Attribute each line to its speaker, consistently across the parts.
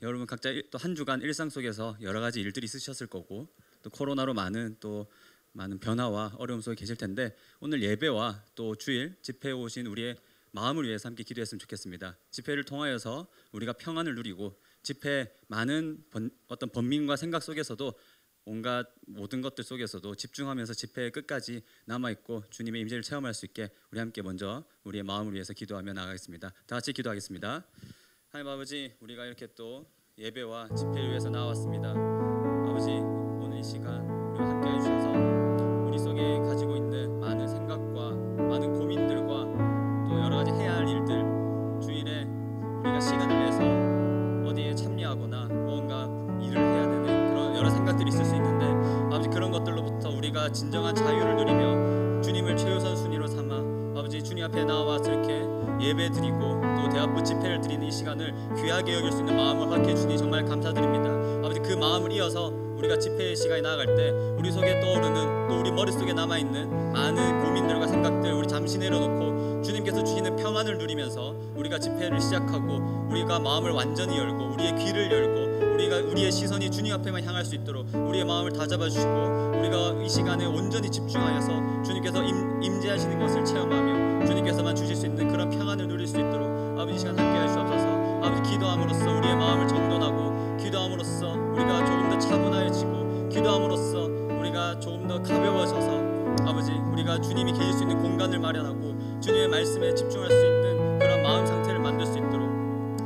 Speaker 1: 여러분 각자 또 한 주간 일상 속에서 여러 가지 일들이 있으셨을 거고 또 코로나로 많은 변화와 어려움 속에 계실 텐데 오늘 예배와 또 주일 집회에 오신 우리의 마음을 위해서 함께 기도했으면 좋겠습니다. 집회를 통하여서 우리가 평안을 누리고 집회 많은 어떤 번민과 생각 속에서도 온갖 모든 것들 속에서도 집중하면서 집회의 끝까지 남아있고 주님의 임재를 체험할 수 있게 우리 함께 먼저 우리의 마음을 위해서 기도하며 나가겠습니다. 다 같이 기도하겠습니다. 하나님 아버지, 우리가 이렇게 또 예배와 집회를 위해서 나왔습니다. 아버지, 오늘 이 시간 우리와 함께 해주셔서 우리 속에 가지고 있는 많은 생각과 많은 고민들과 또 여러 가지 해야 할 일들, 주일에 우리가 시간을 내서 어디에 참여하거나 무언가 일을 해야 되는 그런 여러 생각들이 있을 수 있는데 아버지, 그런 것들로부터 우리가 진정한 자유를 누리며 주님을 최우선 순위로 삼아 아버지 주님 앞에 나와서 이렇게 예배 드리고 또 대학부 집회를 드리는 이 시간을 귀하게 여길 수 있는 마음을 허락해 주니 정말 감사드립니다. 아버지, 그 마음을 이어서 우리가 집회의 시간에 나아갈 때 우리 속에 떠오르는 또 우리 머릿속에 남아있는 많은 고민들과 생각들 우리 잠시 내려놓고 주님께서 주시는 평안을 누리면서 우리가 집회를 시작하고 우리가 마음을 완전히 열고 우리의 귀를 열고 우리의 시선이 주님 앞에만 향할 수 있도록 우리의 마음을 다잡아주시고 우리가 이 시간에 온전히 집중하여서 주님께서 임재하시는 것을 체험하며 주님께서만 주실 수 있는 그런 평안을 누릴 수 있도록 아버지 이 시간 함께 하시옵소서. 아버지, 기도함으로써 우리의 마음을 정돈하고 기도함으로써 우리가 조금 더 차분해지고 기도함으로써 우리가 조금 더 가벼워져서 아버지 우리가 주님이 계실 수 있는 공간을 마련하고 주님의 말씀에 집중할 수 있는 그런 마음 상태를 만들 수 있도록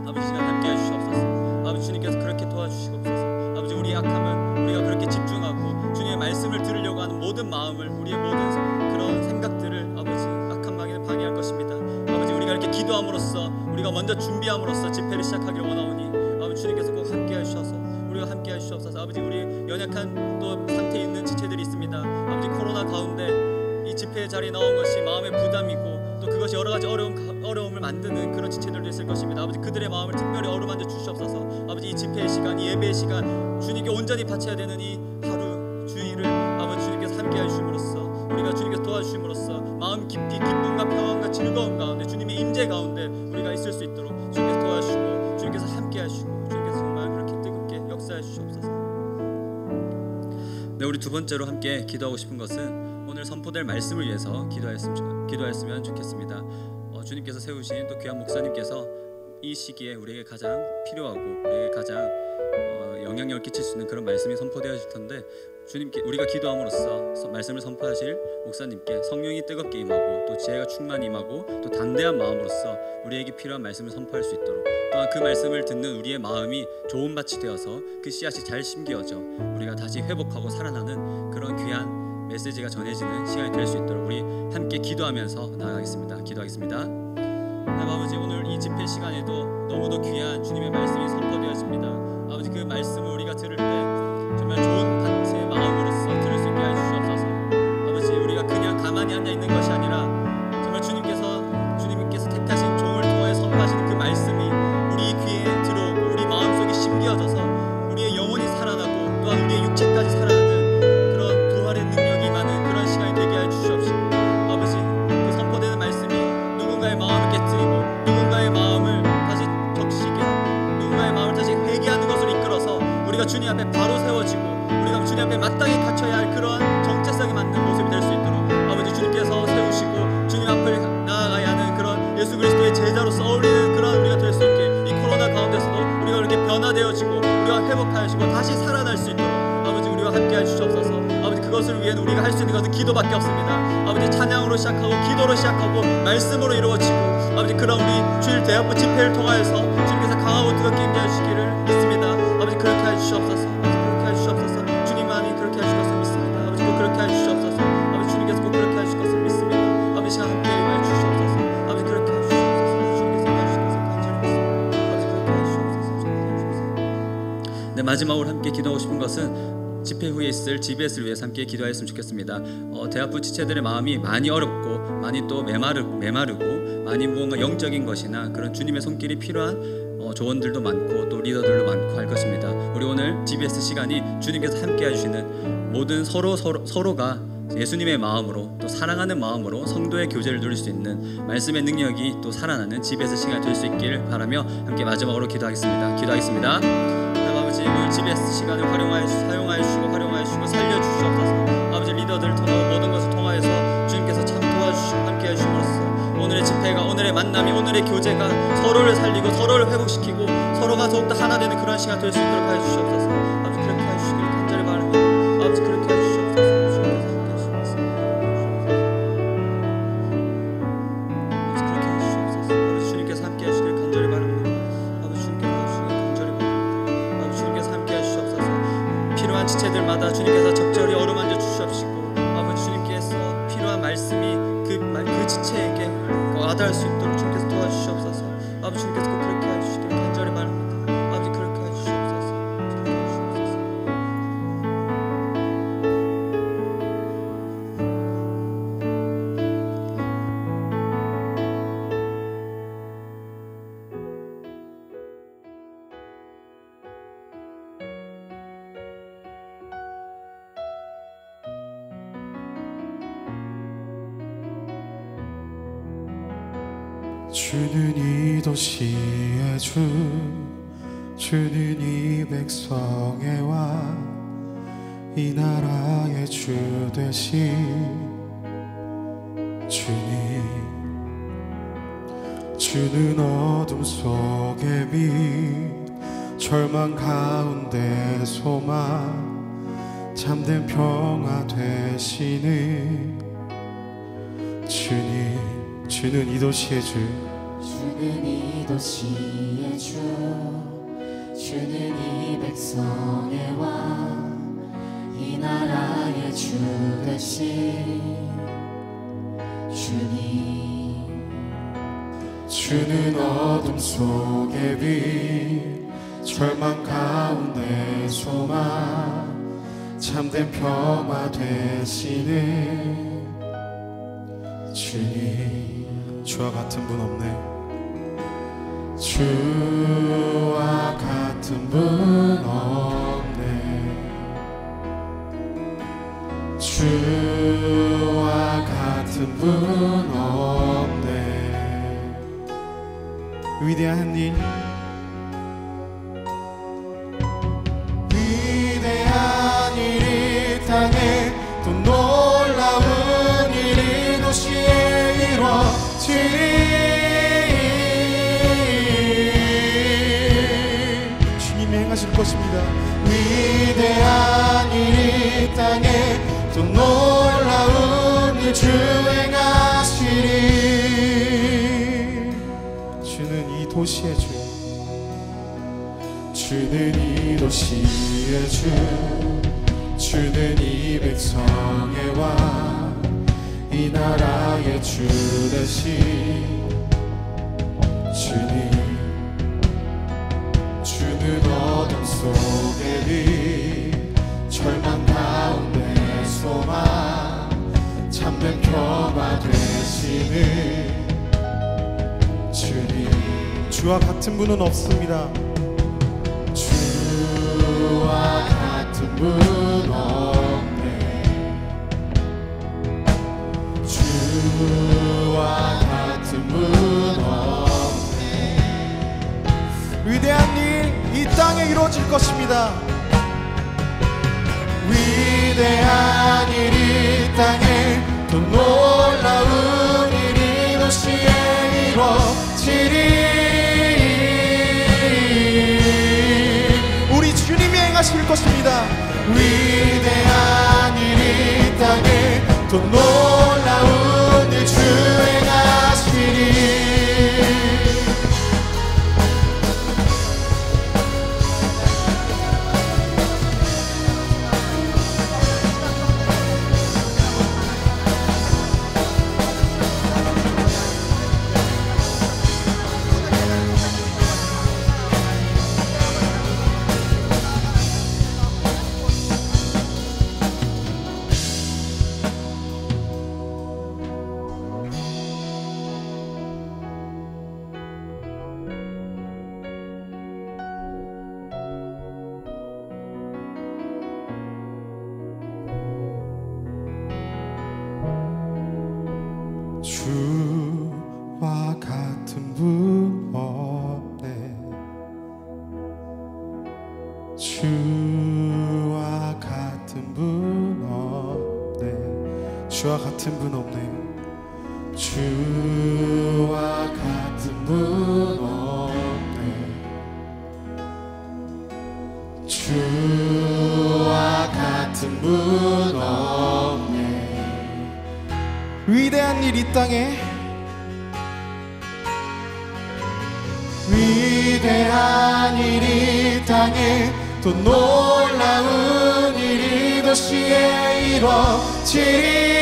Speaker 1: 아버지 시간 함께 해주시옵소서. 아버지, 주님께서 그렇게 도와주시옵소서. 아버지, 우리의 약함은 우리가 그렇게 집중하고 주님의 말씀을 들으려고 하는 모든 마음을 우리의 모든 그런 생각들을 아버지 악한 마귀는 방해할 것입니다. 아버지, 우리가 이렇게 기도함으로써 우리가 먼저 준비함으로써 집회를 시작하기를 원하오니 아버지 주님께서 꼭 함께 하셔서 우리가 함께 하시옵소서. 아버지, 우리 연약한 또 상태에 있는 지체들이 있습니다. 아버지, 코로나 가운데 이 집회의 자리에 나온 것이 마음의 부담이고 또 그것이 여러 가지 어려움을 만드는 그런 지체들도 있을 것입니다. 아버지, 그들의 마음을 특별히 어루만져 주시옵소서. 아버지, 이 집회의 시간, 이 예배의 시간 주님께 온전히 바쳐야 되는 이 하루 주일을 아버지 주님께서 함께 해주심으로써 우리가 주님께서 도와주심으로써 마음 깊이 기쁨과 평안과 즐거움 가운데 주님의 임재 가운데 우리가 있을 수 있도록 주님께서 도와주시고 주님께서 함께 하시고 주님께서 정말 그렇게 뜨겁게 역사해 주시옵소서. 네, 우리 두 번째로 함께 기도하고 싶은 것은 오늘 선포될 말씀을 위해서 기도했으면 좋겠습니다. 주님께서 세우신 또 귀한 목사님께서 이 시기에 우리에게 가장 필요하고 우리에게 가장 영향력을 끼칠 수 있는 그런 말씀이 선포되어질 텐데 주님께 우리가 기도함으로써 말씀을 선포하실 목사님께 성령이 뜨겁게 임하고 또 지혜가 충만히 임하고 또 담대한 마음으로써 우리에게 필요한 말씀을 선포할 수 있도록 또한 그 말씀을 듣는 우리의 마음이 좋은 밭이 되어서 그 씨앗이 잘 심겨져 우리가 다시 회복하고 살아나는 그런 귀한 메시지가 전해지는 시간이 될 수 있도록 우리 함께 기도하면서 나아가겠습니다. 기도하겠습니다. 하나님 아버지, 오늘 이 집회 시간에도 너무도 귀한 주님의 말씀이 선포되어집니다. 아버지, 그 말씀을 우리가 들을 때 정말 좋은 밭의 마음으로서 들을 수 있게 해주시옵소서. 아버지, 우리가 그냥 가만히 앉아 있는 것이 아니라 정말 주님께서 택하신 종을 통해 선포하시는 그 말씀이 우리 귀에 들어오고 우리 마음속에 심겨져서 우리의 영혼이 살아나고 또한 우리의 육체까지 살아나는 그런 부활의 능력이 임하는 그런 시간이 되게 해 주시옵시고 아버지, 그 선포되는 말씀이 누군가의 마음을 깨뜨리고 누군가의 마음을 다시 적시게 하고 누군가의 마음을 다시 회개하는 것을 이끌어서 우리가 주님 앞에 바로 세워지고 우리가 주님 앞에 마땅히 갖춰야 할 그런 정체성이 맞는 모습이 될 수 있도록 아버지 주님께서 세우시고 주님 앞을 나아가야 하는 그런 예수 그리스도의 제자로서 어울리는 그런 우리가 될 수 있게 이 코로나 가운데서도 우리가 이렇게 변화되어지고 우리가 회복하시고 다시 살아날 수 있도록 아버지 우리와 함께 해주시옵소서. 아버지, 그것을 위해 우리가 할 수 있는 것은 기도밖에 없습니다. 아버지, 찬양으로 시작하고 기도로 시작하고 말씀으로 이루어지고 아버지, 그런 우리 주일 대학부 집회를 통하여서 주님께서 강하고 뜨겁게 임재해 주시기를 믿습니다. 아버지, 그렇게 해주시옵소서. 아버지, 그렇게 해주시옵소서. 주님만이 그렇게 해주실 것을 믿습니다. 아버지, 꼭 그렇게 해주시옵소서. 아버지, 주님께서 꼭 그렇게 해주실 것을 믿습니다. 아버지, 시간 함께 임하여 주시옵소서. 아버지, 그렇게 해주시옵소서. 주님께서 임하여 주실 것을 간절히 믿습니다. 아버지, 그렇게 해주시옵소서. 네, 마지막으로 함께 기도하고 싶은 것은 집회 후에 있을 GBS를 위해서 함께 기도하였으면 좋겠습니다. 대학부 지체들의 마음이 많이 어렵고 많이 또 메마르고 많이 무언가 영적인 것이나 그런 주님의 손길이 필요한 조언들도 많고 또 리더들도 많고 할 것입니다. 우리 오늘 GBS 시간이 주님께서 함께 해주시는 모든 서로가 예수님의 마음으로 또 사랑하는 마음으로 성도의 교제를 누릴 수 있는 말씀의 능력이 또 살아나는 집에서 시간이 될 수 있기를 바라며 함께 마지막으로 기도하겠습니다. 하나님 아버지, 오늘 집에서 시간을 사용하여 주시고 활용하여 주시고 살려주시옵소서. 아버지, 리더들을 통하고 모든 것을 통하여서 주님께서 참 도와주시고 함께 해주심으로써 오늘의 집회가, 오늘의 만남이, 오늘의 교제가 서로를 살리고 서로를 회복시키고 서로가 더욱더 하나 되는 그런 시간 될 수 있도록 하여 주시옵소서. 아버지, 그렇게 해주시기를 간절히 바랍니다. 아버지, 그렇게 해주시옵소서. 주님께서 함께 해주시기를 간절히 바랍니다. 아버지, 주님께서 함께 해주시옵소서. 필요한 지체들마다 주님께서 적절히 어루만져 주시옵시고, 아버지, 주님께서 필요한 말씀이 그 지체에게 와닿을 수 있도록 주님께서 도와주시옵소서. 아버지, 주님께서 꼭 그렇게 해주시기를 간절히 바랍니다. 아버지, 그렇게 해주시옵소서.
Speaker 2: 주는 이 도시의 주, 주는 이 백성의 왕, 이 나라의 주 되신 주님. 주는 어둠 속의 빛, 절망 가운데 소망, 참된 평화 되시는 주님. 주는 이 도시의 주,
Speaker 3: 주는 이 도시의 주, 주는 이 백성의 왕, 이 나라의 주 되신 주님.
Speaker 2: 주는 어둠 속의 빛, 절망 가운데 소망, 참된 평화 되시는 주님. 주와 같은 분 없네. 주와 같은 분 없네. 주와 같은 분 없네. 위대한 일, 위대한 일 이 땅에, 또 놀라운 일 이 도시에 이루어지리. 주님이 행하실 것입니다. 위대한 일 이 땅에, 또 놀라운 일 주 행하시리. 주는 이 도시의 주, 주는 이 도시의 주, 주는 이 백성의 왕, 이 나라의 주 되신 주님. 주는 어둠 속의 빛, 절망 가운데 소망, 참된 평화 되시는 주님. 주와 같은 분은 없습니다. 주와 같은 분 없네. 주와 같은 분 없네. 위대한 일 이 땅에 이루어질 것입니다. 위대한 일 이 땅에, 또 놀라운 일 이 도시에 이루어지리. 우리 주님이 행하실 것입니다. 위대한 일 이 땅에, 또 놀라운 일 주 행하시리. 주와 같은 분 없네. 주와 같은 분 없네. 주와 같은 분 없네. 주와 같은 분 없네. 위대한 일 이 땅에, 위대한 일 이 땅에, 또 놀라운 일이 도시에 이루어지리.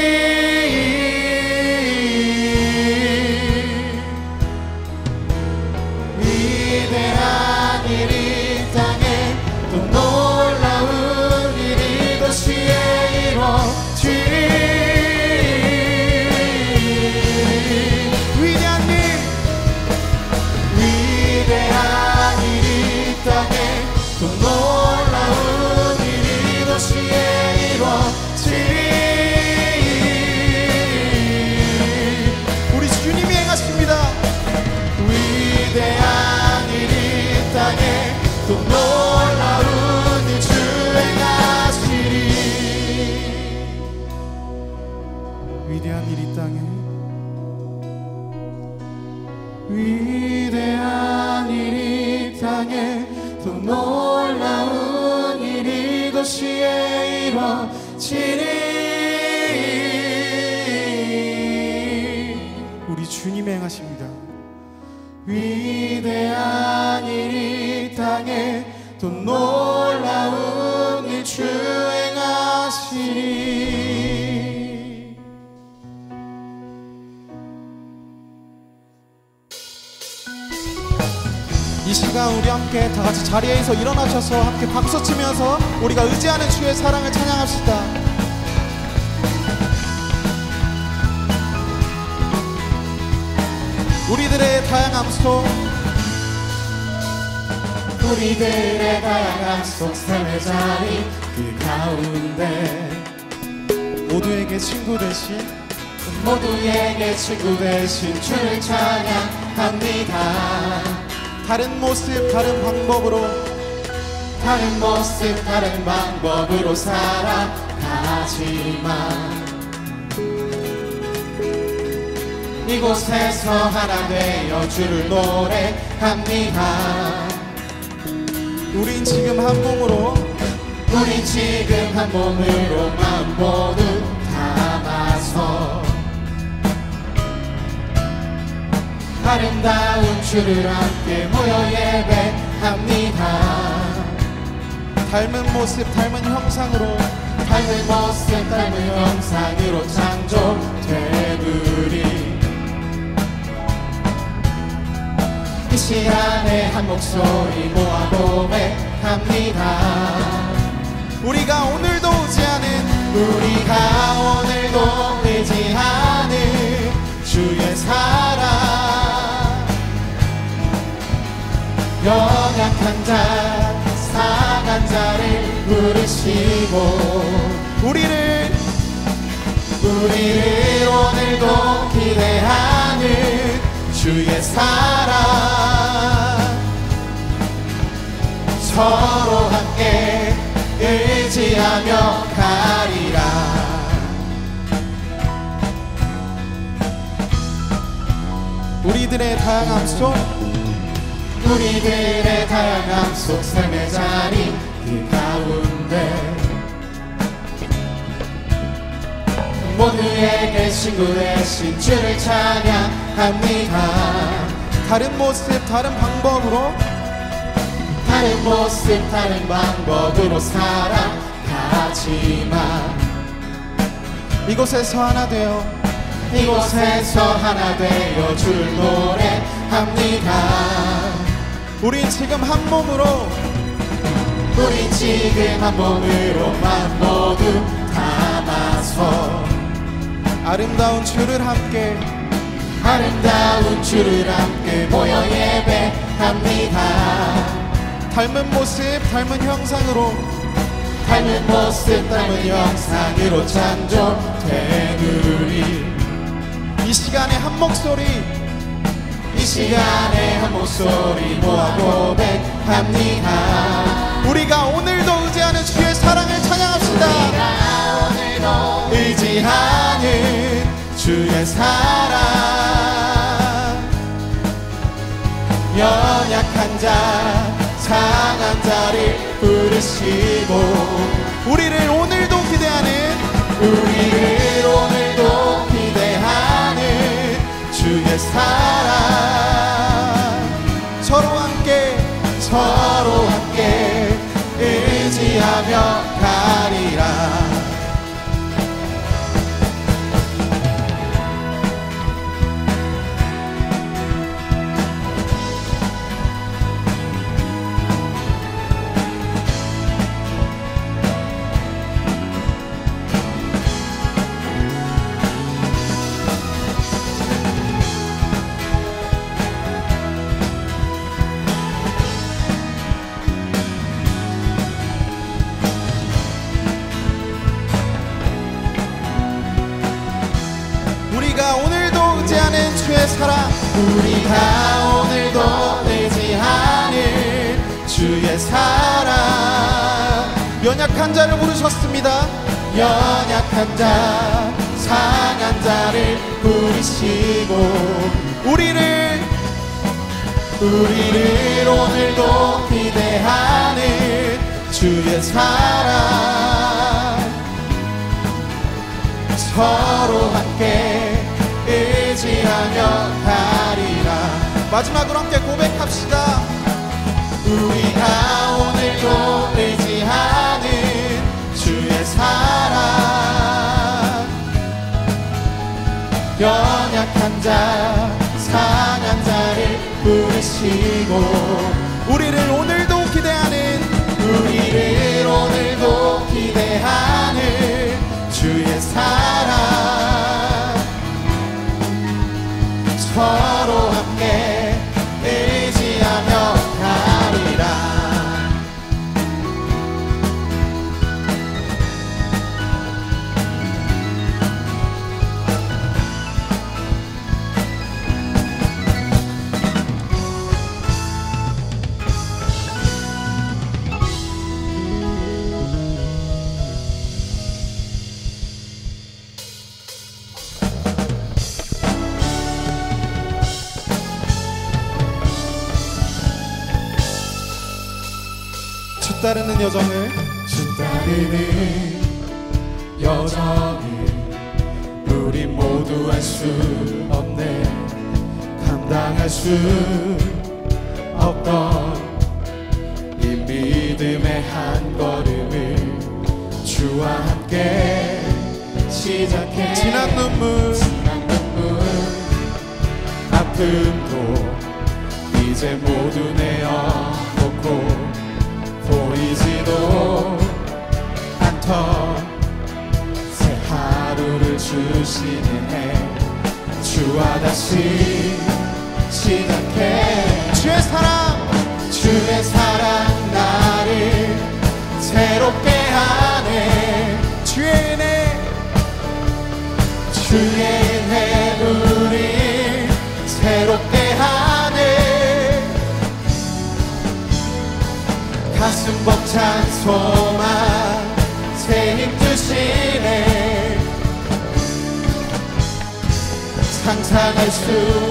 Speaker 2: 위대한 일 이 땅에, 또 놀라운 일이 도시에 이루어지리. 위대한 일, 위대한 일 이 땅에, 또 놀라운 일이 도시에 이루어지리. 우리 주님이 행하십니다. 위대한 일 이 땅에, 또 놀라운 일 주 행하시리. 위대한 일 이 땅에, 위대한 일 이 땅에, 또 놀라운 일이 도시에 이루어지리. 우리 주님이 행하십니다. 위대한 일 이 땅에, 또 놀라운 일 주 행하시리. 이 시간 우리 함께 다 같이 자리에서 일어나셔서 함께 박수 치면서 우리가 의지하는 주의 사랑을 찬양합시다. 우리들의 다양함 속, 우리들의 다양함 속 삶의 자리 그 가운데 모두에게 친구 대신, 모두에게 친구 대신 주를 찬양합니다. 다른 모습 다른 방법으로, 다른 모습 다른 방법으로 살아가지만 이곳에서 하나 되어 주를 노래합니다. 우린 지금 한 몸으로, 우린 지금 한 몸으로 마음 모두 담아서 아름다운 주를 함께 모여 예배합니다. 닮은 모습 닮은 형상으로, 닮은 모습 닮은 형상으로 창조되으리. 이 시간에 한 목소리 모아 고백합니다. 우리가 오늘도 의지하는, 우리가 오늘도 의지하는 주의 사랑, 연약한 자 상한 자를 부르시고 우리를 오늘도 기대하는 주의 사랑, 서로 함께 의지하며 가리라. 우리들의 다양함 속, 우리들의 다양함 속 삶의 자리 그 가운데 모두에게 친구 되신 주를 찬양합니다. 다른 모습 다른 방법으로, 다른 모습 다른 방법으로 살아가지만 이곳에서 하나 되어, 이곳에서 하나 되어 주를 노래합니다. 우린 지금 한 몸으로, 우린 지금 한 몸으로 마음 모두 담아서 아름다운 주를 함께, 아름다운 주를 함께 모여 예배합니다. 닮은 모습 닮은 형상으로, 닮은 모습 닮은 형상으로 창조되으리. 이 시간에 한 목소리, 이 시간에 한 목소리 모아 고백합니다. 우리가 오늘도 의지하는 주의 사랑을 찬양합시다.
Speaker 3: 우리가 오늘도
Speaker 2: 의지하는 주의 사랑, 연약한 자 상한 자를 부르시고 우리를 오늘도 기대하는 주의 사랑, 서로 함께 의지하며 가리라. 우리가 오늘도 의지하는 주의 사랑, 우리가 오늘도 의지하는 주의 사랑, 연약한 자를 부르셨습니다. 연약한 자 상한 자를 부르시고 우리를 오늘도 기대하는 주의 사랑, 서로 함께 의지하며 가리라. 마지막으로 함께 고백합시다. 우리가 오늘도 의지하는 주의 사랑, 연약한 자 상한 자를 부르시고 우리를 오늘도 기대하는 주의 사랑, 서로 함께 의지하며 가리라. 주 따르는 여정을 우리 모두 할 수 없네. 감당할 수 없던 이 믿음의 한 걸음을 주와 함께 시작해. 지난 눈물 아픔도 이제 모두 내어놓고 보이지도 않던 새 하루를 주시는 해 주와 다시 시작해. 주의 사랑 나를 새롭게 하네. 주의 은혜 우리 새롭게 하네. 가슴 벅찬 소망 새 힘 주시네. 상상할 수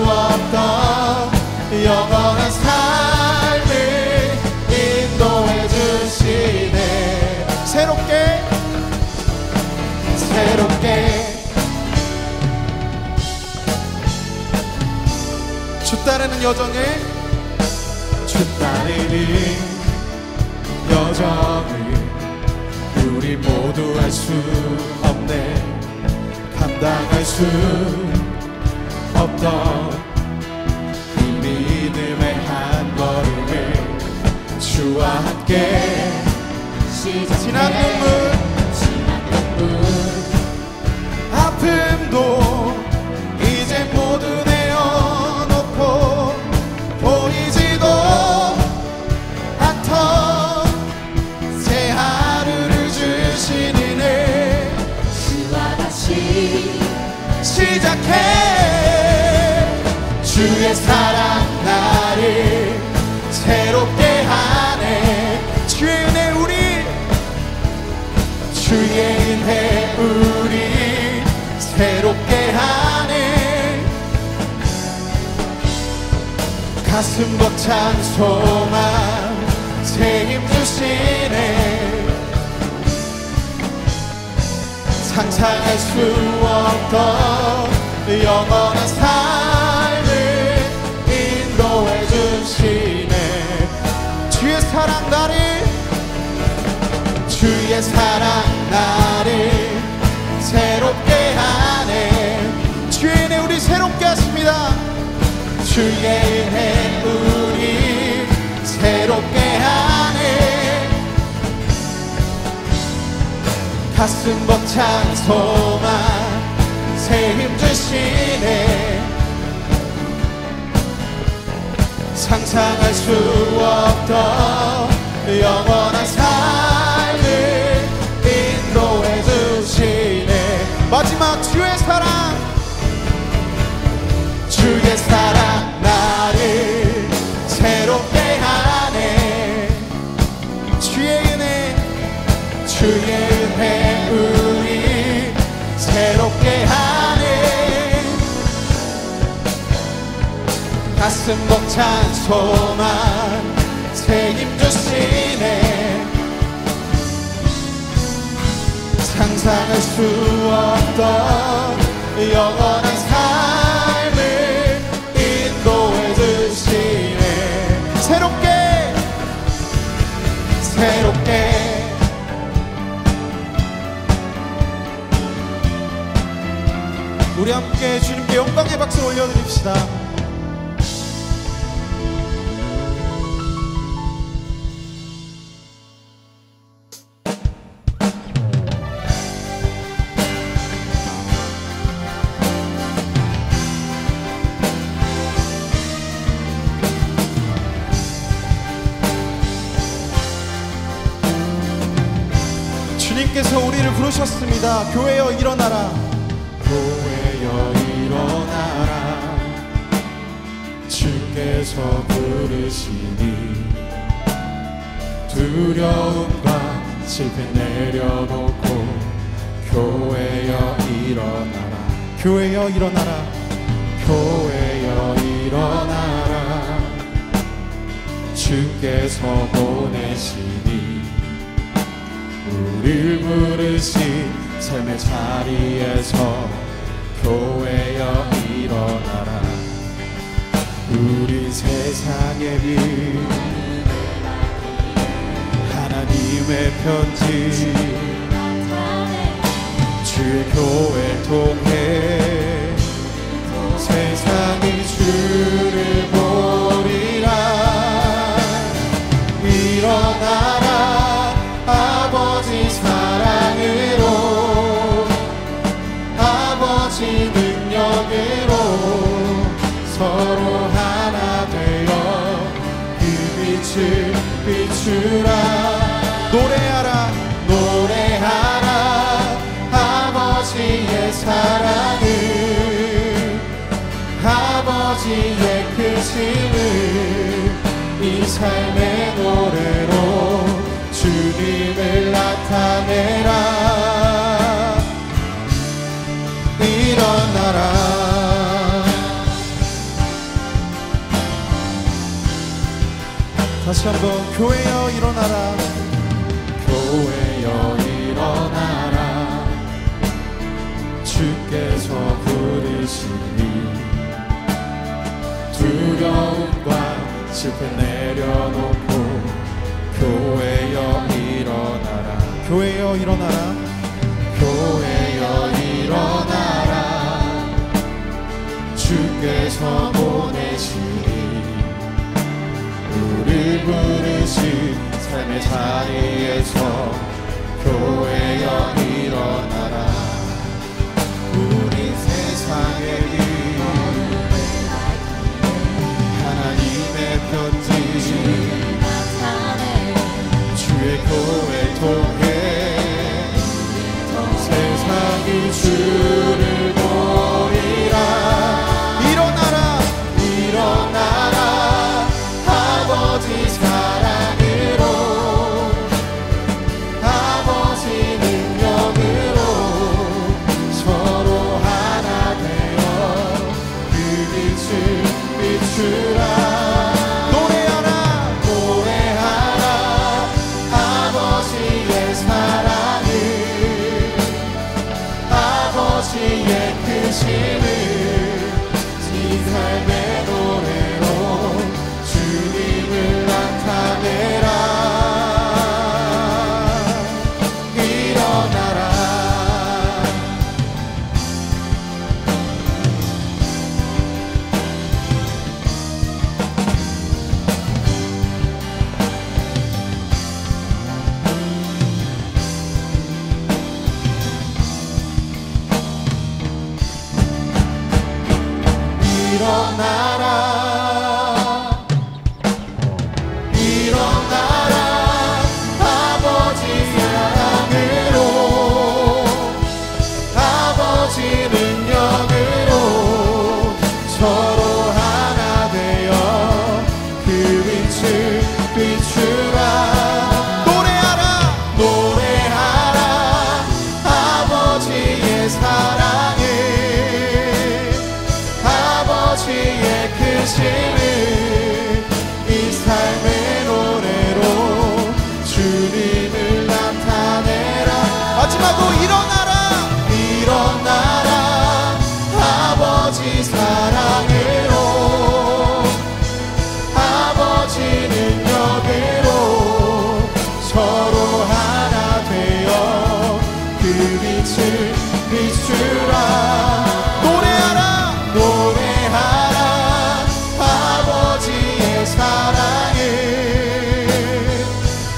Speaker 2: 없던 영원한 삶을 인도해 주시네. 새롭게 주 따르는 여정을 우리 모두 할 수 없네. 감당할 수 없던 이 믿음의 한 걸음을 주와 함께 시작해. 지난 눈물 아픔도 이제 모두 내어놓고 보이지도 않던 새 하루를 주시는 애 주와 다시 시작해. 주의 사랑 나를 새롭게 하네. 주의 가슴 벅찬 소망 책임 주시네 상상할 수 없던 영원한 삶을 인도해 주시네 주의 사랑 나를 새롭게 하네 주의 은혜 우리 새롭게 하십니다 주의 은혜 우리 새롭게 하네 가슴 벅찬 소망 새 힘 주시네 상상할 수 없던 영원한 삶을 인도해 주시네 마지막 주의 사랑 나를 새롭게 하네 주의 은혜 우리 새롭게 하네 가슴 벅찬 소망 새 힘 주시네 상상할 수 없던 영원한 삶을 인도해 주시네 새롭게 우리 함께 주님께 영광의 박수 올려드립시다 주님께서 우리를 부르셨습니다. 교회여 일어나라. 교회여 일어나라. 주께서 부르시니 두려움과 실패 내려놓고 교회여 일어나라. 교회여 일어나라. 교회여 일어나라. 주께서 보내시니 우릴 부르신 삶의 자리에서 교회여 일어나라. 우리 세상의 빛 하나님의 편지 주의 교회 통해 세상이 주를 보리라. 일어나라 아버지 사랑으로 아버지 능력으로 서로 하나 되어 그 빛을 비추라. 노래하라 노래하라 아버지의 사랑을 아버지의 크심을 이 삶의 노래로 주님을 나타내라. 일어나라. 다시 한번 교회여 일어나라. 교회여 일어나라. 주께서 부르시니 두려움과 실패 내려놓고 교회여 일어나라. 교회여 일어나라. 교회여 일어나라. 주께서 보내시니 우릴 부르신 삶의 자리에서 교회여 일어나라. 우리 세상의 빛 하나님의 편지 주의 교회 통해 세상이 주를 보리라. 일어나라 일어나라 아버지 사랑으로 아버지 일어나라 일어나라 아버지 사랑으로 아버지 능력으로 서로 하나 되어 그 빛을 비추라 노래하라 노래하라 아버지의 사랑을 아버지의 크심을 이 삶의 노래로 주님을 나타내라 마지막으로 일어나라 일어나라 아버지 사랑으로 아버지 능력으로 서로 하나 되어 그 빛을 비추라 노래하라 노래하라 아버지의 사랑을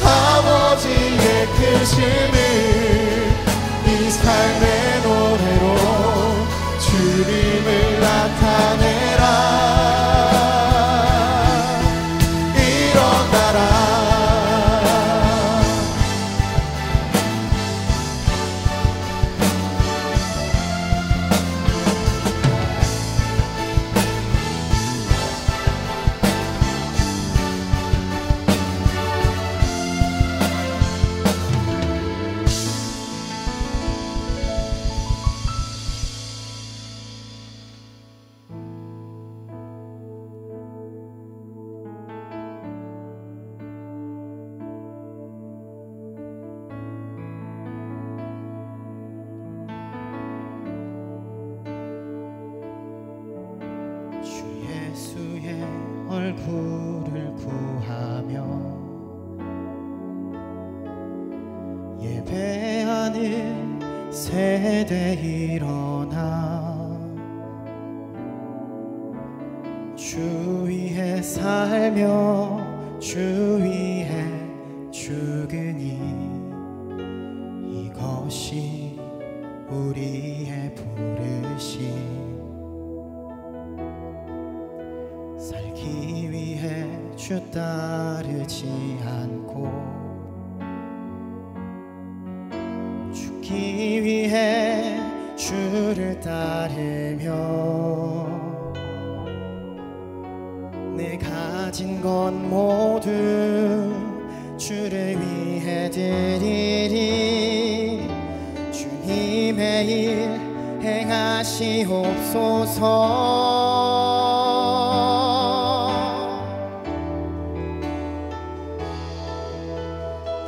Speaker 2: 아버지의 크심을 이 삶의 노래로 주님을 나타내라 일어나라
Speaker 4: 주 예수의 얼굴을 구하며 예배하는 세대 일어나 주 위에 살며 주 위에 죽으니 이것이 우리의 부르심 살기 위해 주 따르지 않고 죽기 위해 주를 따르며 내 가진 건 모두 주를 위해 드리리 주님의 일 행하시옵소서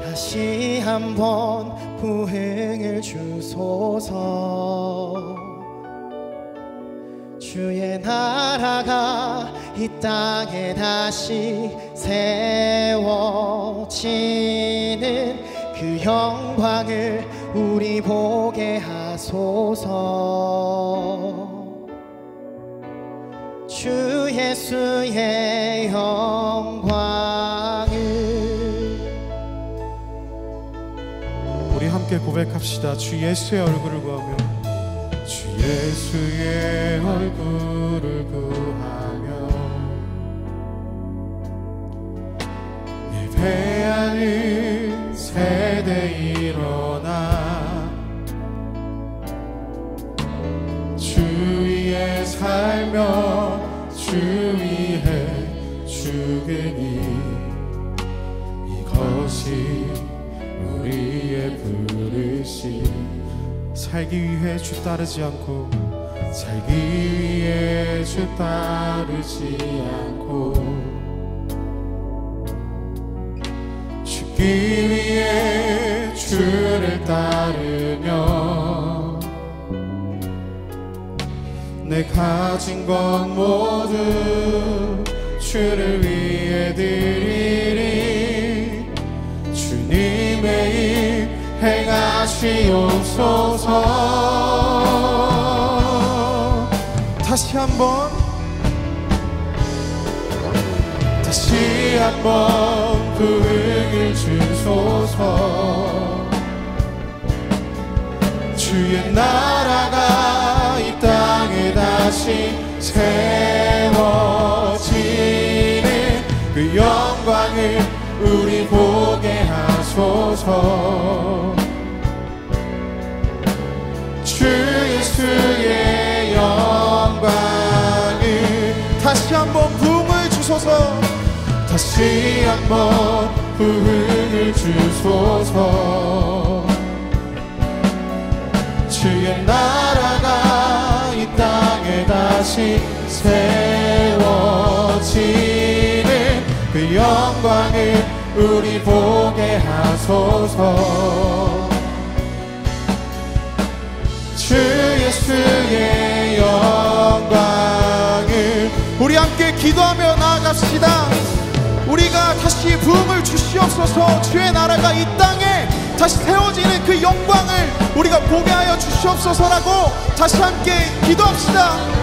Speaker 4: 다시 한번 부흥을 주소서 주의 나라가 이 땅에 다시 세워지는 그 영광을 우리 보게 하소서 주 예수의 영광을
Speaker 2: 우리 함께 고백합시다. 주 예수의 얼굴을 구하며 주 예수의 얼굴을 구하며 예배하는 세대 일어나 주 위에 살며 주 위에 죽으니 이것이 우리의 부르심 살기 위해 주 따르지 않고 살기 위해 주 따르지 않고 죽기 위해 주를 따르며 내 가진 것 모두 주를 위해 드리리 주님의 일 행하시옵소서 다시 한번 부흥을 주소서 주의 나라가 이 땅에 다시 세워 하소서. 주 예수의 영광을 다시 한번 부흥을 주소서. 다시 한번 부흥을 주소서. 주의 나라가 이 땅에 다시 세워지는 그 영광을 우리 보게 하소서. 주 예수의 영광을 우리 함께 기도하며 나아갑시다. 우리가 다시 부흥을 주시옵소서. 주의 나라가 이 땅에 다시 세워지는 그 영광을 우리가 보게 하여 주시옵소서라고 다시 함께 기도합시다.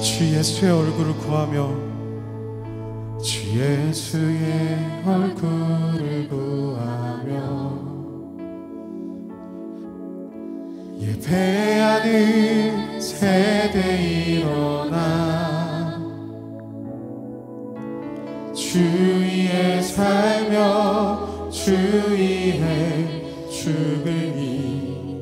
Speaker 2: 주 예수의 얼굴을 구하며 주 예수의 얼굴을 구하며 예배하는 세대 일어나 주 위에 살며 주 위에 죽으니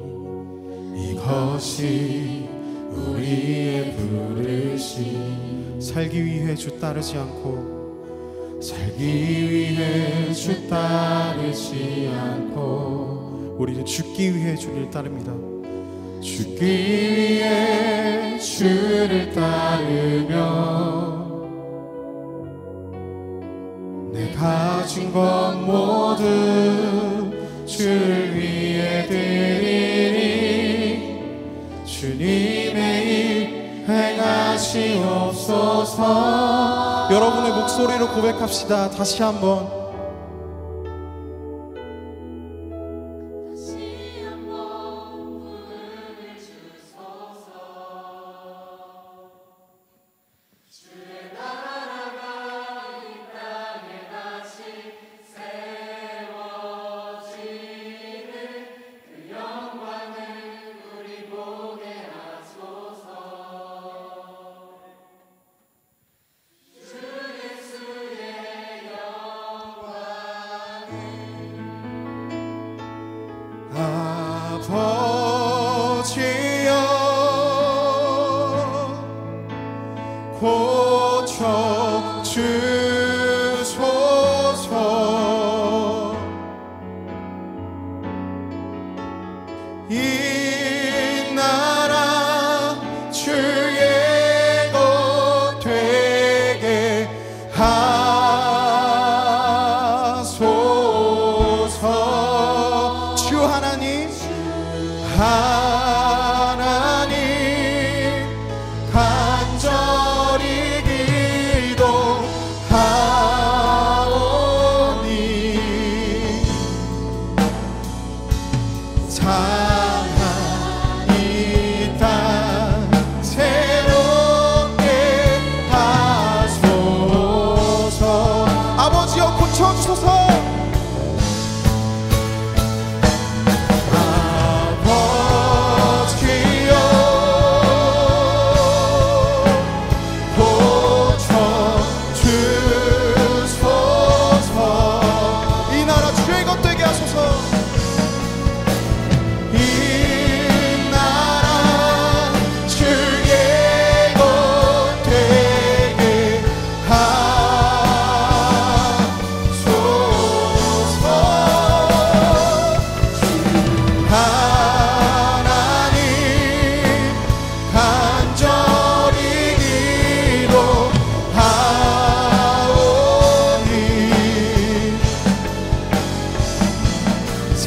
Speaker 2: 이것이 우리의 부르심. 살기 위해 주 따르지 않고 살기 위해 주 따르지 않고 우리는 죽기 위해 주를 따릅니다. 죽기 위해 주를 따르며 내 가진 것 모두 주를 위해 드리니 주님의 일 행하시옵소서. 여러분의 목소리로 고백합시다. 다시 한번. 아버지여 고쳐 주소서. 이 나라 주의 것 되게 하소서. 주 하나님 간절히 기도하오니 상한 이 땅 새롭게 하소서. 아버지여 고쳐주소서. 이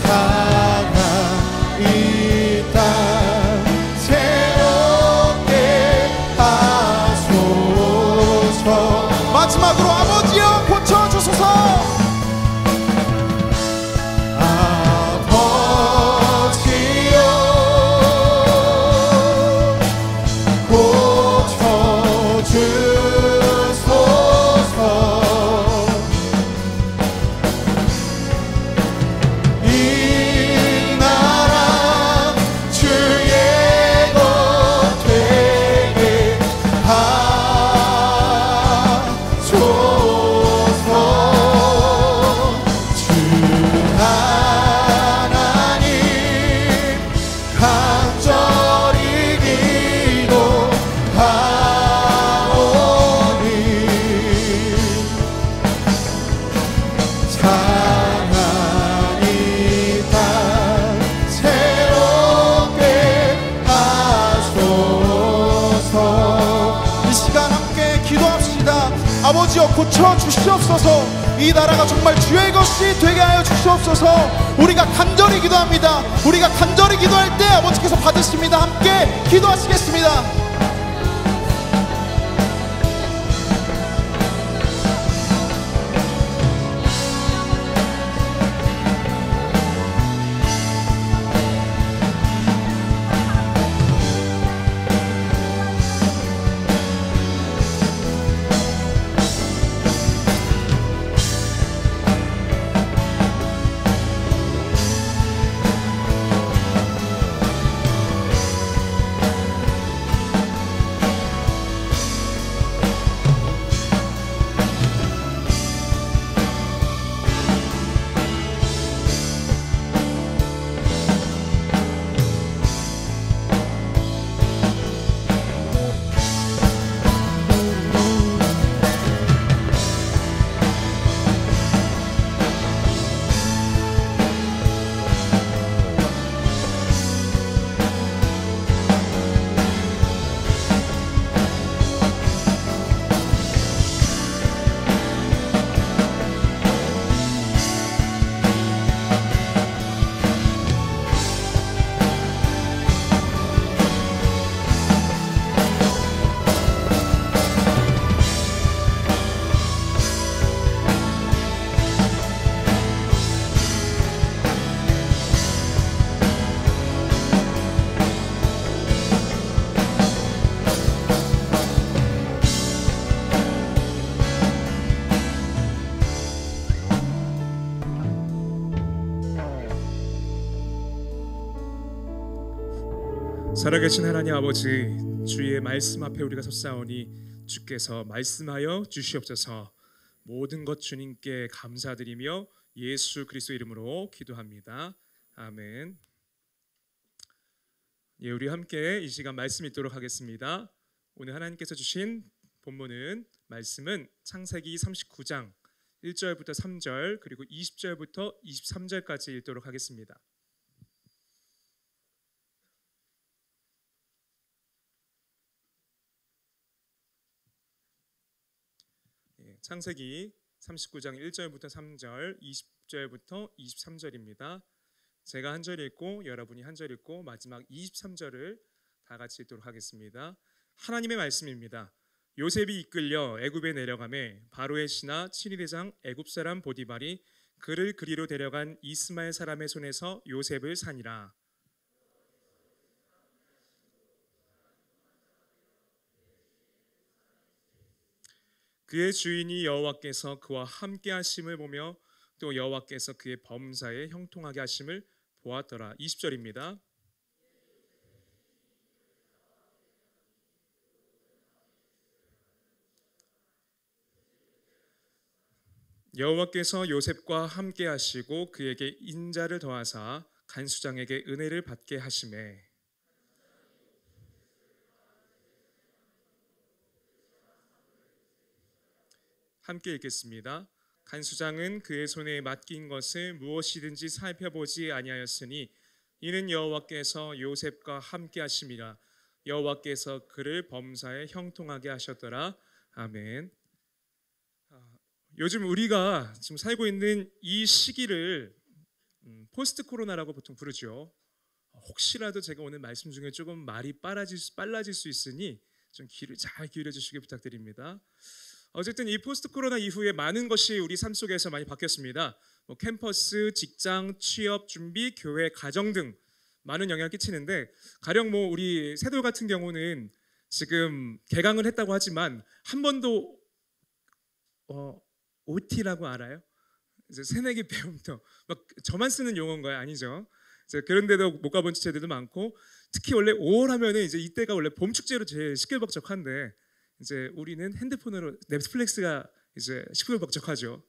Speaker 2: 상한 이 땅 새롭게 하소서. 마지막으로 아버지여 고쳐주소서. 아버지여 고쳐주소서. 이 나라 주의 것 되게 하소서. 주 하나님 간절히 기도하오니 상한 이 땅 새롭게 하소서. 이 시간 함께 기도합시다. 아버지여 고쳐주시옵소서. 이 나라가 정말 주의 것이 되게 하여 주시옵소서. 우리가 간절히 기도합니다. 우리가 간절히 기도할 때 아버지께서 받으십니다. 함께 기도하시겠습니다.
Speaker 5: 살아계신 하나님 아버지, 주의 말씀 앞에 우리가 섰사오니 주께서 말씀하여 주시옵소서. 모든 것 주님께 감사드리며 예수 그리스도 이름으로 기도합니다. 아멘. 예, 우리 함께 이 시간 말씀 읽도록 하겠습니다. 오늘 하나님께서 주신 본문은 말씀은 창세기 39장 1절부터 3절 그리고 20절부터 23절까지 읽도록 하겠습니다. 창세기 39장 1절부터 3절, 20절부터 23절입니다. 제가 한 절 읽고 여러분이 한 절 읽고 마지막 23절을 다 같이 읽도록 하겠습니다. 하나님의 말씀입니다. 요셉이 이끌려 애굽에 내려가매 바로의 신하 7위 대장 애굽 사람 보디발이 그를 그리로 데려간 이스마엘 사람의 손에서 요셉을 산이라. 그의 주인이 여호와께서 그와 함께 하심을 보며 또 여호와께서 그의 범사에 형통하게 하심을 보았더라. 20절입니다. 여호와께서 요셉과 함께 하시고 그에게 인자를 더하사 간수장에게 은혜를 받게 하시매 함께 읽겠습니다. 간수장은 그의 손에 맡긴 것을 무엇이든지 살펴보지 아니하였으니 이는 여호와께서 요셉과 함께 하심이라. 여호와께서 그를 범사에 형통하게 하셨더라. 아멘. 요즘 우리가 지금 살고 있는 이 시기를 포스트 코로나라고 보통 부르죠. 혹시라도 제가 오늘 말씀 중에 조금 말이 빨라질 수 있으니 좀 귀를 잘 기울여 주시기 부탁드립니다. 어쨌든 이 포스트 코로나 이후에 많은 것이 우리 삶 속에서 많이 바뀌었습니다. 캠퍼스, 직장, 취업 준비, 교회, 가정 등 많은 영향을 끼치는데, 가령 우리 새돌 같은 경우는 지금 개강을 했다고 하지만 한 번도 OT라고 알아요? 이제 새내기 배움터 막 저만 쓰는 용어인가요? 아니죠. 이제 그런데도 못 가본 지체들도 많고, 특히 원래 5월 하면은 이제 이때가 원래 봄 축제로 제일 시끌벅적한데, 이제 우리는 핸드폰으로 넷플릭스가 이제 시끌벅적하죠.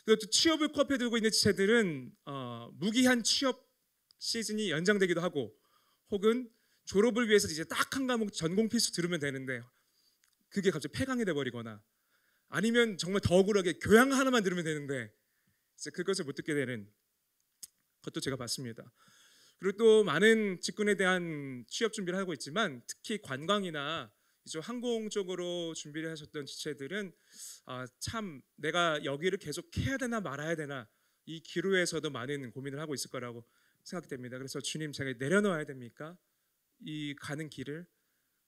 Speaker 5: 그리고 또 취업을 코앞에 두고 있는 지체들은 무기한 취업 시즌이 연장되기도 하고, 혹은 졸업을 위해서 이제 딱 한 과목 전공 필수 들으면 되는데 그게 갑자기 폐강이 돼버리거나, 아니면 정말 더 억울하게 교양 하나만 들으면 되는데 이제 그것을 못 듣게 되는 것도 제가 봤습니다. 그리고 또 많은 직군에 대한 취업 준비를 하고 있지만, 특히 관광이나 이제 항공 쪽으로 준비를 하셨던 지체들은 참 내가 여기를 계속 해야 되나 말아야 되나, 이 기로에서도 많은 고민을 하고 있을 거라고 생각됩니다. 그래서 주님, 제가 내려놓아야 됩니까? 이 가는 길을.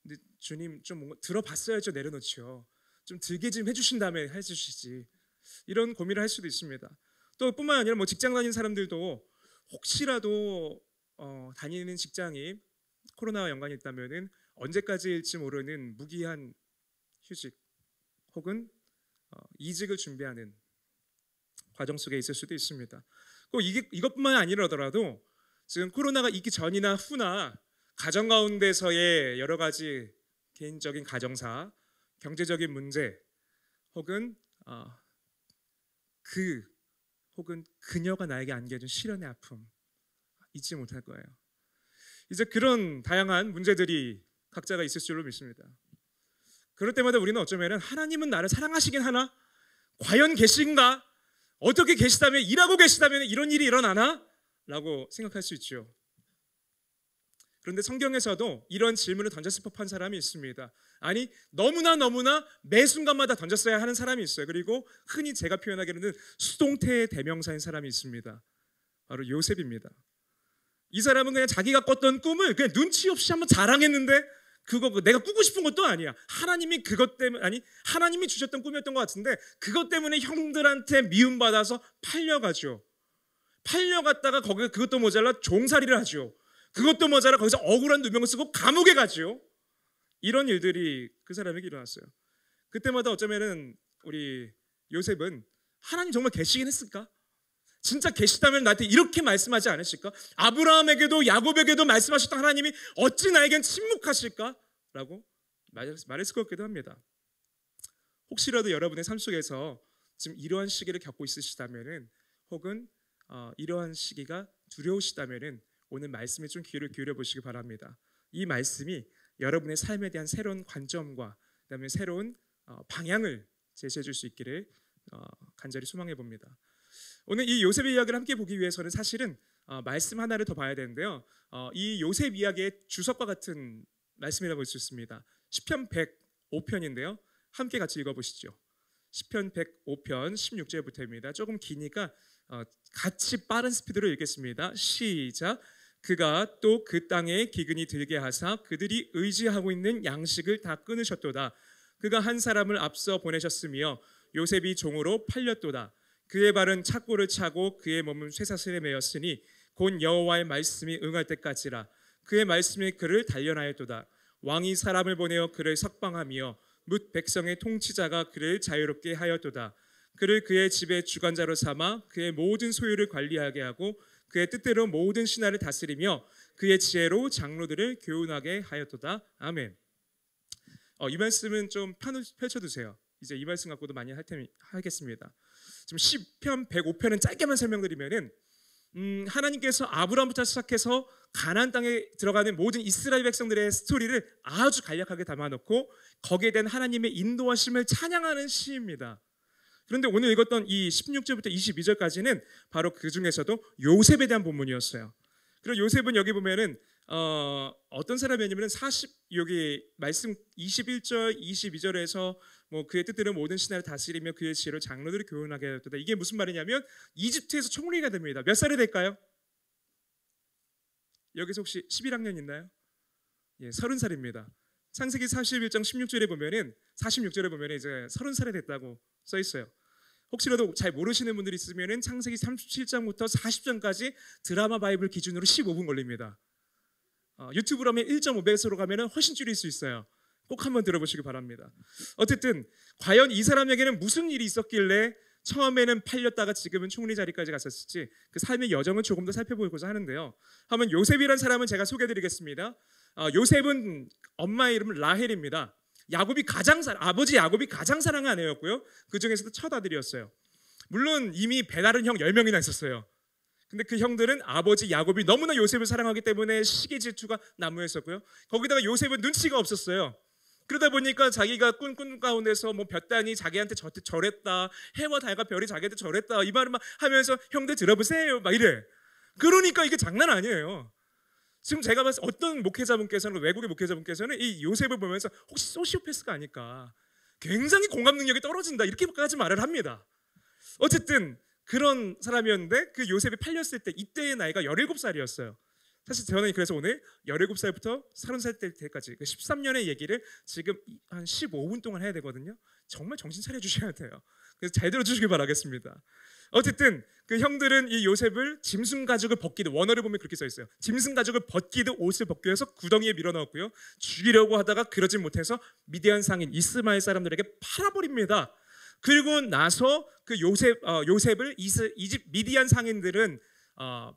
Speaker 5: 근데 주님, 좀 뭔가 들어봤어야죠. 내려놓지요. 좀 들게 좀 해주신 다음에 해주시지. 이런 고민을 할 수도 있습니다. 또 뿐만 아니라 직장 다니는 사람들도 혹시라도 다니는 직장이 코로나와 연관이 있다면은 언제까지일지 모르는 무기한 휴직 혹은 이직을 준비하는 과정 속에 있을 수도 있습니다. 꼭 이것뿐만 아니라더라도 지금 코로나가 있기 전이나 후나 가정 가운데서의 여러 가지 개인적인 가정사, 경제적인 문제, 혹은 혹은 그녀가 나에게 안겨준 시련의 아픔 잊지 못할 거예요. 이제 그런 다양한 문제들이 각자가 있을 줄로 믿습니다. 그럴 때마다 우리는 어쩌면 하나님은 나를 사랑하시긴 하나? 과연 계신가? 어떻게 계시다면, 일하고 계시다면 이런 일이 일어나나? 라고 생각할 수 있죠. 그런데 성경에서도 이런 질문을 던졌을 법한 사람이 있습니다. 아니, 너무나 매 순간마다 던졌어야 하는 사람이 있어요. 그리고 흔히 제가 표현하기로는 수동태의 대명사인 사람이 있습니다. 바로 요셉입니다. 이 사람은 그냥 자기가 꿨던 꿈을 그냥 눈치 없이 한번 자랑했는데, 그거 내가 꾸고 싶은 것도 아니야. 하나님이 그것 때문에, 아니 하나님이 주셨던 꿈이었던 것 같은데 그것 때문에 형들한테 미움받아서 팔려가죠. 팔려갔다가 거기에 그것도 모자라 종살이를 하죠. 그것도 모자라 거기서 억울한 누명을 쓰고 감옥에 가죠. 이런 일들이 그 사람에게 일어났어요. 그때마다 어쩌면은 우리 요셉은 하나님 정말 계시긴 했을까? 진짜 계시다면 나한테 이렇게 말씀하지 않으실까? 아브라함에게도 야곱에게도 말씀하셨던 하나님이 어찌 나에겐 침묵하실까? 라고 말했을 것 같기도 합니다. 혹시라도 여러분의 삶 속에서 지금 이러한 시기를 겪고 있으시다면은, 혹은 이러한 시기가 두려우시다면은 오늘 말씀에 좀 귀를 기울여 보시기 바랍니다. 이 말씀이 여러분의 삶에 대한 새로운 관점과 그다음에 새로운 방향을 제시해 줄 수 있기를 간절히 소망해 봅니다. 오늘 이 요셉의 이야기를 함께 보기 위해서는 사실은 말씀 하나를 더 봐야 되는데요. 이 요셉 이야기의 주석과 같은 말씀이라고 볼 수 있습니다. 시편 105편인데요. 함께 같이 읽어보시죠. 시편 105편 16절부터입니다. 조금 기니까 같이 빠른 스피드로 읽겠습니다. 시작. 그가 또 그 땅에 기근이 들게 하사 그들이 의지하고 있는 양식을 다 끊으셨도다. 그가 한 사람을 앞서 보내셨으며 요셉이 종으로 팔렸도다. 그의 발은 착고를 차고 그의 몸은 쇠사슬에 매였으니 곧 여호와의 말씀이 응할 때까지라. 그의 말씀이 그를 단련하였도다. 왕이 사람을 보내어 그를 석방하며 뭇 백성의 통치자가 그를 자유롭게 하였도다. 그를 그의 집의 주관자로 삼아 그의 모든 소유를 관리하게 하고 그의 뜻대로 모든 신하를 다스리며 그의 지혜로 장로들을 교훈하게 하였도다. 아멘. 이 말씀은 좀 판을 펼쳐두세요. 이제 이 말씀 갖고도 많이 하겠습니다. 지금 시편 105편은 짧게만 설명드리면은 하나님께서 아브라함부터 시작해서 가나안 땅에 들어가는 모든 이스라엘 백성들의 스토리를 아주 간략하게 담아놓고 거기에 대한 하나님의 인도하심을 찬양하는 시입니다. 그런데 오늘 읽었던 이 16절부터 22절까지는 바로 그 중에서도 요셉에 대한 본문이었어요. 그리고 요셉은 여기 보면은 어떤 사람이냐면 40 여기 말씀 21절 22절에서 뭐 그의 뜻대로 모든 신하를 다스리며 그의 지혜로 장로들을 교훈하게 하였다. 이게 무슨 말이냐면 이집트에서 총리가 됩니다. 몇 살이 될까요? 여기서 혹시 11학년 있나요? 예, 30살입니다. 창세기 41장 16절에 보면은 46절에 보면은 이제 30살이 됐다고 써 있어요. 혹시라도 잘 모르시는 분들이 있으면은 창세기 37장부터 40장까지 드라마 바이블 기준으로 15분 걸립니다. 유튜브로 하면 1.5배수로 가면은 훨씬 줄일 수 있어요. 꼭 한번 들어보시기 바랍니다. 어쨌든 과연 이 사람에게는 무슨 일이 있었길래 처음에는 팔렸다가 지금은 총리 자리까지 갔었을지 그 삶의 여정을 조금 더 살펴보고자 하는데요. 한번 요셉이라는 사람은 제가 소개해드리겠습니다. 요셉은 엄마 이름은 라헬입니다. 아버지 야곱이 가장 사랑한 아내였고요. 그 중에서도 첫 아들이었어요. 물론 이미 배다른 형 10명이나 있었어요. 근데 그 형들은 아버지 야곱이 너무나 요셉을 사랑하기 때문에 시기 질투가 난무했었고요. 거기다가 요셉은 눈치가 없었어요. 그러다 보니까 자기가 꾼 가운데서 뭐 볕단이 자기한테 저랬다, 해와 달과 별이 자기한테 저랬다 이 말을 막 하면서 형들 들어보세요 막 이래. 그러니까 이게 장난 아니에요. 지금 제가 봤을 때 어떤 목회자분께서는 외국의 목회자분께서는 이 요셉을 보면서 혹시 소시오패스가 아닐까, 굉장히 공감 능력이 떨어진다 이렇게까지 말을 합니다. 어쨌든 그런 사람이었는데 그 요셉이 팔렸을 때 이때의 나이가 17살이었어요. 사실 저는 그래서 오늘 17살부터 30살 때까지 그 13년의 얘기를 지금 한 15분 동안 해야 되거든요. 정말 정신 차려주셔야 돼요. 그래서 잘 들어주시길 바라겠습니다. 어쨌든 그 형들은 이 요셉을 짐승 가죽을 벗기듯, 원어를 보면 그렇게 써 있어요. 짐승 가죽을 벗기듯 옷을 벗기 위해서 구덩이에 밀어넣었고요. 죽이려고 하다가 그러진 못해서 미디안 상인 이스마엘 사람들에게 팔아버립니다. 그리고 나서 그 요셉을 이집 미디안 상인들은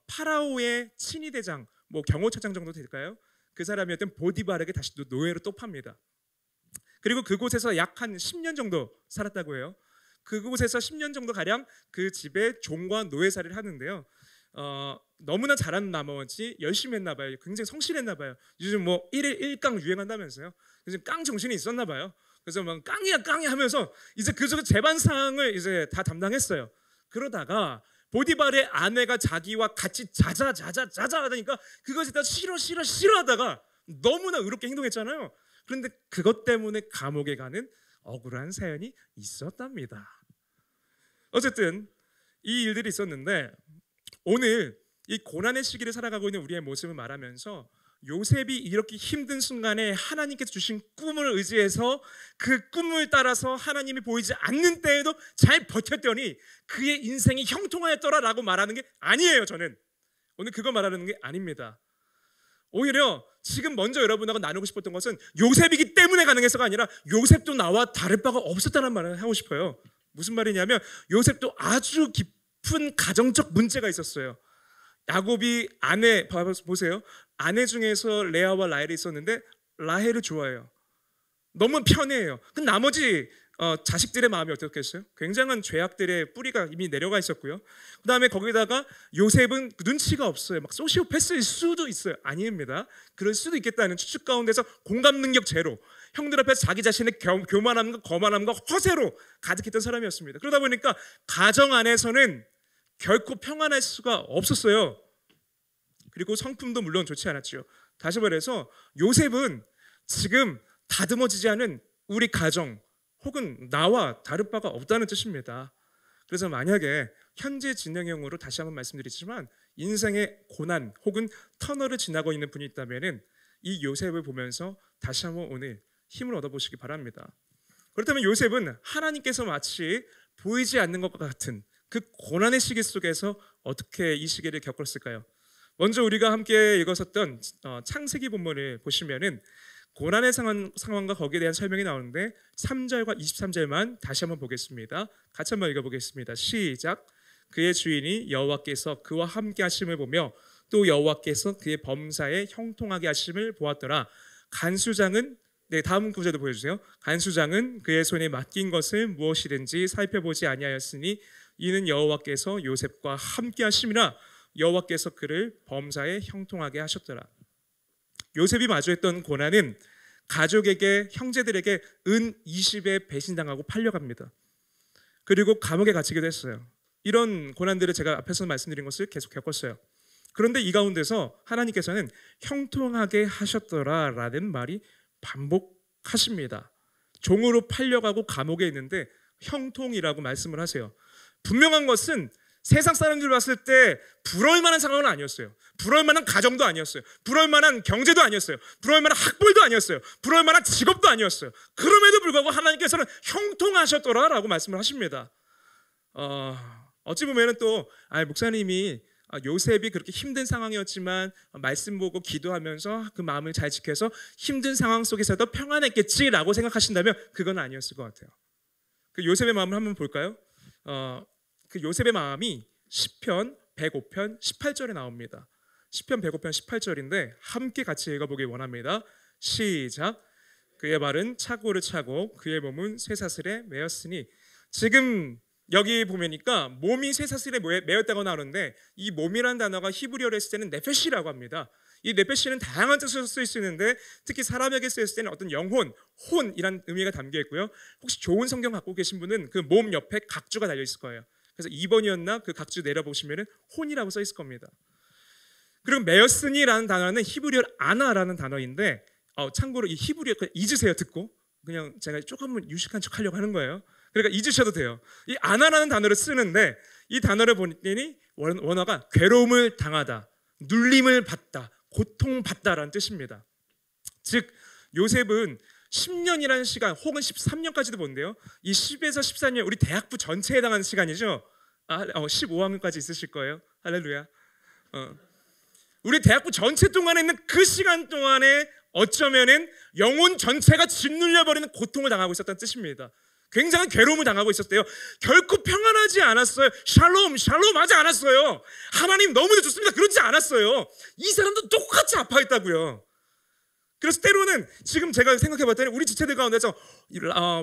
Speaker 5: 파라오의 친위대장, 뭐 경호처장 정도 될까요? 그 사람이었던 보디발에게 다시 또 노예로 또 팝니다. 그리고 그곳에서 약 한 10년 정도 살았다고 해요. 그곳에서 10년 정도 가량 그 집에 종과 노예살이를 하는데요. 너무나 잘하는 나머지 열심히 했나 봐요. 굉장히 성실했나 봐요. 요즘 뭐 1일 1깡 유행한다면서요. 요즘 깡 정신이 있었나 봐요. 그래서 막 깡이야 하면서 이제 그 재반상을 이제 다 담당했어요. 그러다가 보디발의 아내가 자기와 같이 자자 하다니까 그것이 다 싫어하다가 너무나 의롭게 행동했잖아요. 그런데 그것 때문에 감옥에 가는 억울한 사연이 있었답니다. 어쨌든 이 일들이 있었는데 오늘 이 고난의 시기를 살아가고 있는 우리의 모습을 말하면서 요셉이 이렇게 힘든 순간에 하나님께서 주신 꿈을 의지해서 그 꿈을 따라서 하나님이 보이지 않는 때에도 잘 버텼더니 그의 인생이 형통하였더라라고 말하는 게 아니에요. 저는 오늘 그거 말하는 게 아닙니다. 오히려 지금 먼저 여러분하고 나누고 싶었던 것은 요셉이기 때문에 가능해서가 아니라 요셉도 나와 다를 바가 없었다는 말을 하고 싶어요. 무슨 말이냐면 요셉도 아주 깊은 가정적 문제가 있었어요. 야곱이 아내 보세요. 아내 중에서 레아와 라헬이 있었는데 라헬을 좋아해요. 너무 편해요. 그럼 나머지 자식들의 마음이 어떻겠어요? 굉장한 죄악들의 뿌리가 이미 내려가 있었고요. 그 다음에 거기다가 요셉은 눈치가 없어요. 막 소시오패스일 수도 있어요. 아닙니다. 그럴 수도 있겠다는 추측 가운데서 공감 능력 제로, 형들 앞에서 자기 자신의 교만함과 거만함과 허세로 가득했던 사람이었습니다. 그러다 보니까 가정 안에서는 결코 평안할 수가 없었어요. 그리고 성품도 물론 좋지 않았죠. 다시 말해서 요셉은 지금 다듬어지지 않은 우리 가정 혹은 나와 다를 바가 없다는 뜻입니다. 그래서 만약에 현재 진행형으로 다시 한번 말씀드리지만 인생의 고난 혹은 터널을 지나고 있는 분이 있다면 이 요셉을 보면서 다시 한번 오늘 힘을 얻어보시기 바랍니다. 그렇다면 요셉은 하나님께서 마치 보이지 않는 것과 같은 그 고난의 시기 속에서 어떻게 이 시기를 겪었을까요? 먼저 우리가 함께 읽었었던 창세기 본문을 보시면은 고난의 상황과 거기에 대한 설명이 나오는데 3절과 23절만 다시 한번 보겠습니다. 같이 한번 읽어보겠습니다. 시작. 그의 주인이 여호와께서 그와 함께 하심을 보며 또 여호와께서 그의 범사에 형통하게 하심을 보았더라. 간수장은 다음 구절도 보여주세요. 간수장은 그의 손에 맡긴 것을 무엇이든지 살펴보지 아니하였으니 이는 여호와께서 요셉과 함께 하심이라. 여호와께서 그를 범사에 형통하게 하셨더라. 요셉이 마주했던 고난은 가족에게, 형제들에게 은 20에 배신당하고 팔려갑니다. 그리고 감옥에 갇히기도 했어요. 이런 고난들을 제가 앞에서 말씀드린 것을 계속 겪었어요. 그런데 이 가운데서 하나님께서는 형통하게 하셨더라라는 말이 반복하십니다. 종으로 팔려가고 감옥에 있는데 형통이라고 말씀을 하세요. 분명한 것은 세상 사람들 봤을 때 부러울 만한 상황은 아니었어요. 부러울 만한 가정도 아니었어요. 부러울 만한 경제도 아니었어요. 부러울 만한 학벌도 아니었어요. 부러울 만한 직업도 아니었어요. 그럼에도 불구하고 하나님께서는 형통하셨더라라고 말씀을 하십니다. 어찌 보면은 또 목사님이 요셉이 그렇게 힘든 상황이었지만 말씀 보고 기도하면서 그 마음을 잘 지켜서 힘든 상황 속에서도 평안했겠지라고 생각하신다면 그건 아니었을 것 같아요. 그 요셉의 마음을 한번 볼까요? 그 요셉의 마음이 시편 105편 18절에 나옵니다. 시편 105편 18절인데 함께 같이 읽어보기 원합니다. 시작. 그의 발은 차고를 차고 그의 몸은 쇠사슬에 매였으니, 지금 여기 보면니까 몸이 쇠사슬에 매였다고 나오는데 이 몸이라는 단어가 히브리어로 했을 때는 네페시라고 합니다. 이 네페시는 다양한 뜻으로 쓸 수 있는데 특히 사람에게 쓰였을 때는 어떤 영혼, 혼이란 의미가 담겨 있고요. 혹시 좋은 성경 갖고 계신 분은 그 몸 옆에 각주가 달려 있을 거예요. 그래서 2번이었나 그 각주 내려보시면 혼이라고 써 있을 겁니다. 그리고 매였으니라는 단어는 히브리어 아나라는 단어인데 참고로 이 히브리어 잊으세요. 듣고 그냥 제가 조금은 유식한 척 하려고 하는 거예요. 그러니까 잊으셔도 돼요. 이 아나라는 단어를 쓰는데 이 단어를 보니 원어가 괴로움을 당하다, 눌림을 받다, 고통받다라는 뜻입니다. 즉 요셉은 10년이라는 시간 혹은 13년까지도 본대요. 이 10에서 14년 우리 대학부 전체에 해당하는 시간이죠. 15학년까지 있으실 거예요. 할렐루야. 우리 대학부 전체 동안에 있는 그 시간 동안에 어쩌면은 영혼 전체가 짓눌려버리는 고통을 당하고 있었다는 뜻입니다. 굉장한 괴로움을 당하고 있었대요. 결코 평안하지 않았어요. 샬롬 하지 않았어요. 하나님 너무도 좋습니다. 그러지 않았어요. 이 사람도 똑같이 아파했다고요. 그래서 때로는 지금 제가 생각해봤더니 우리 지체들 가운데서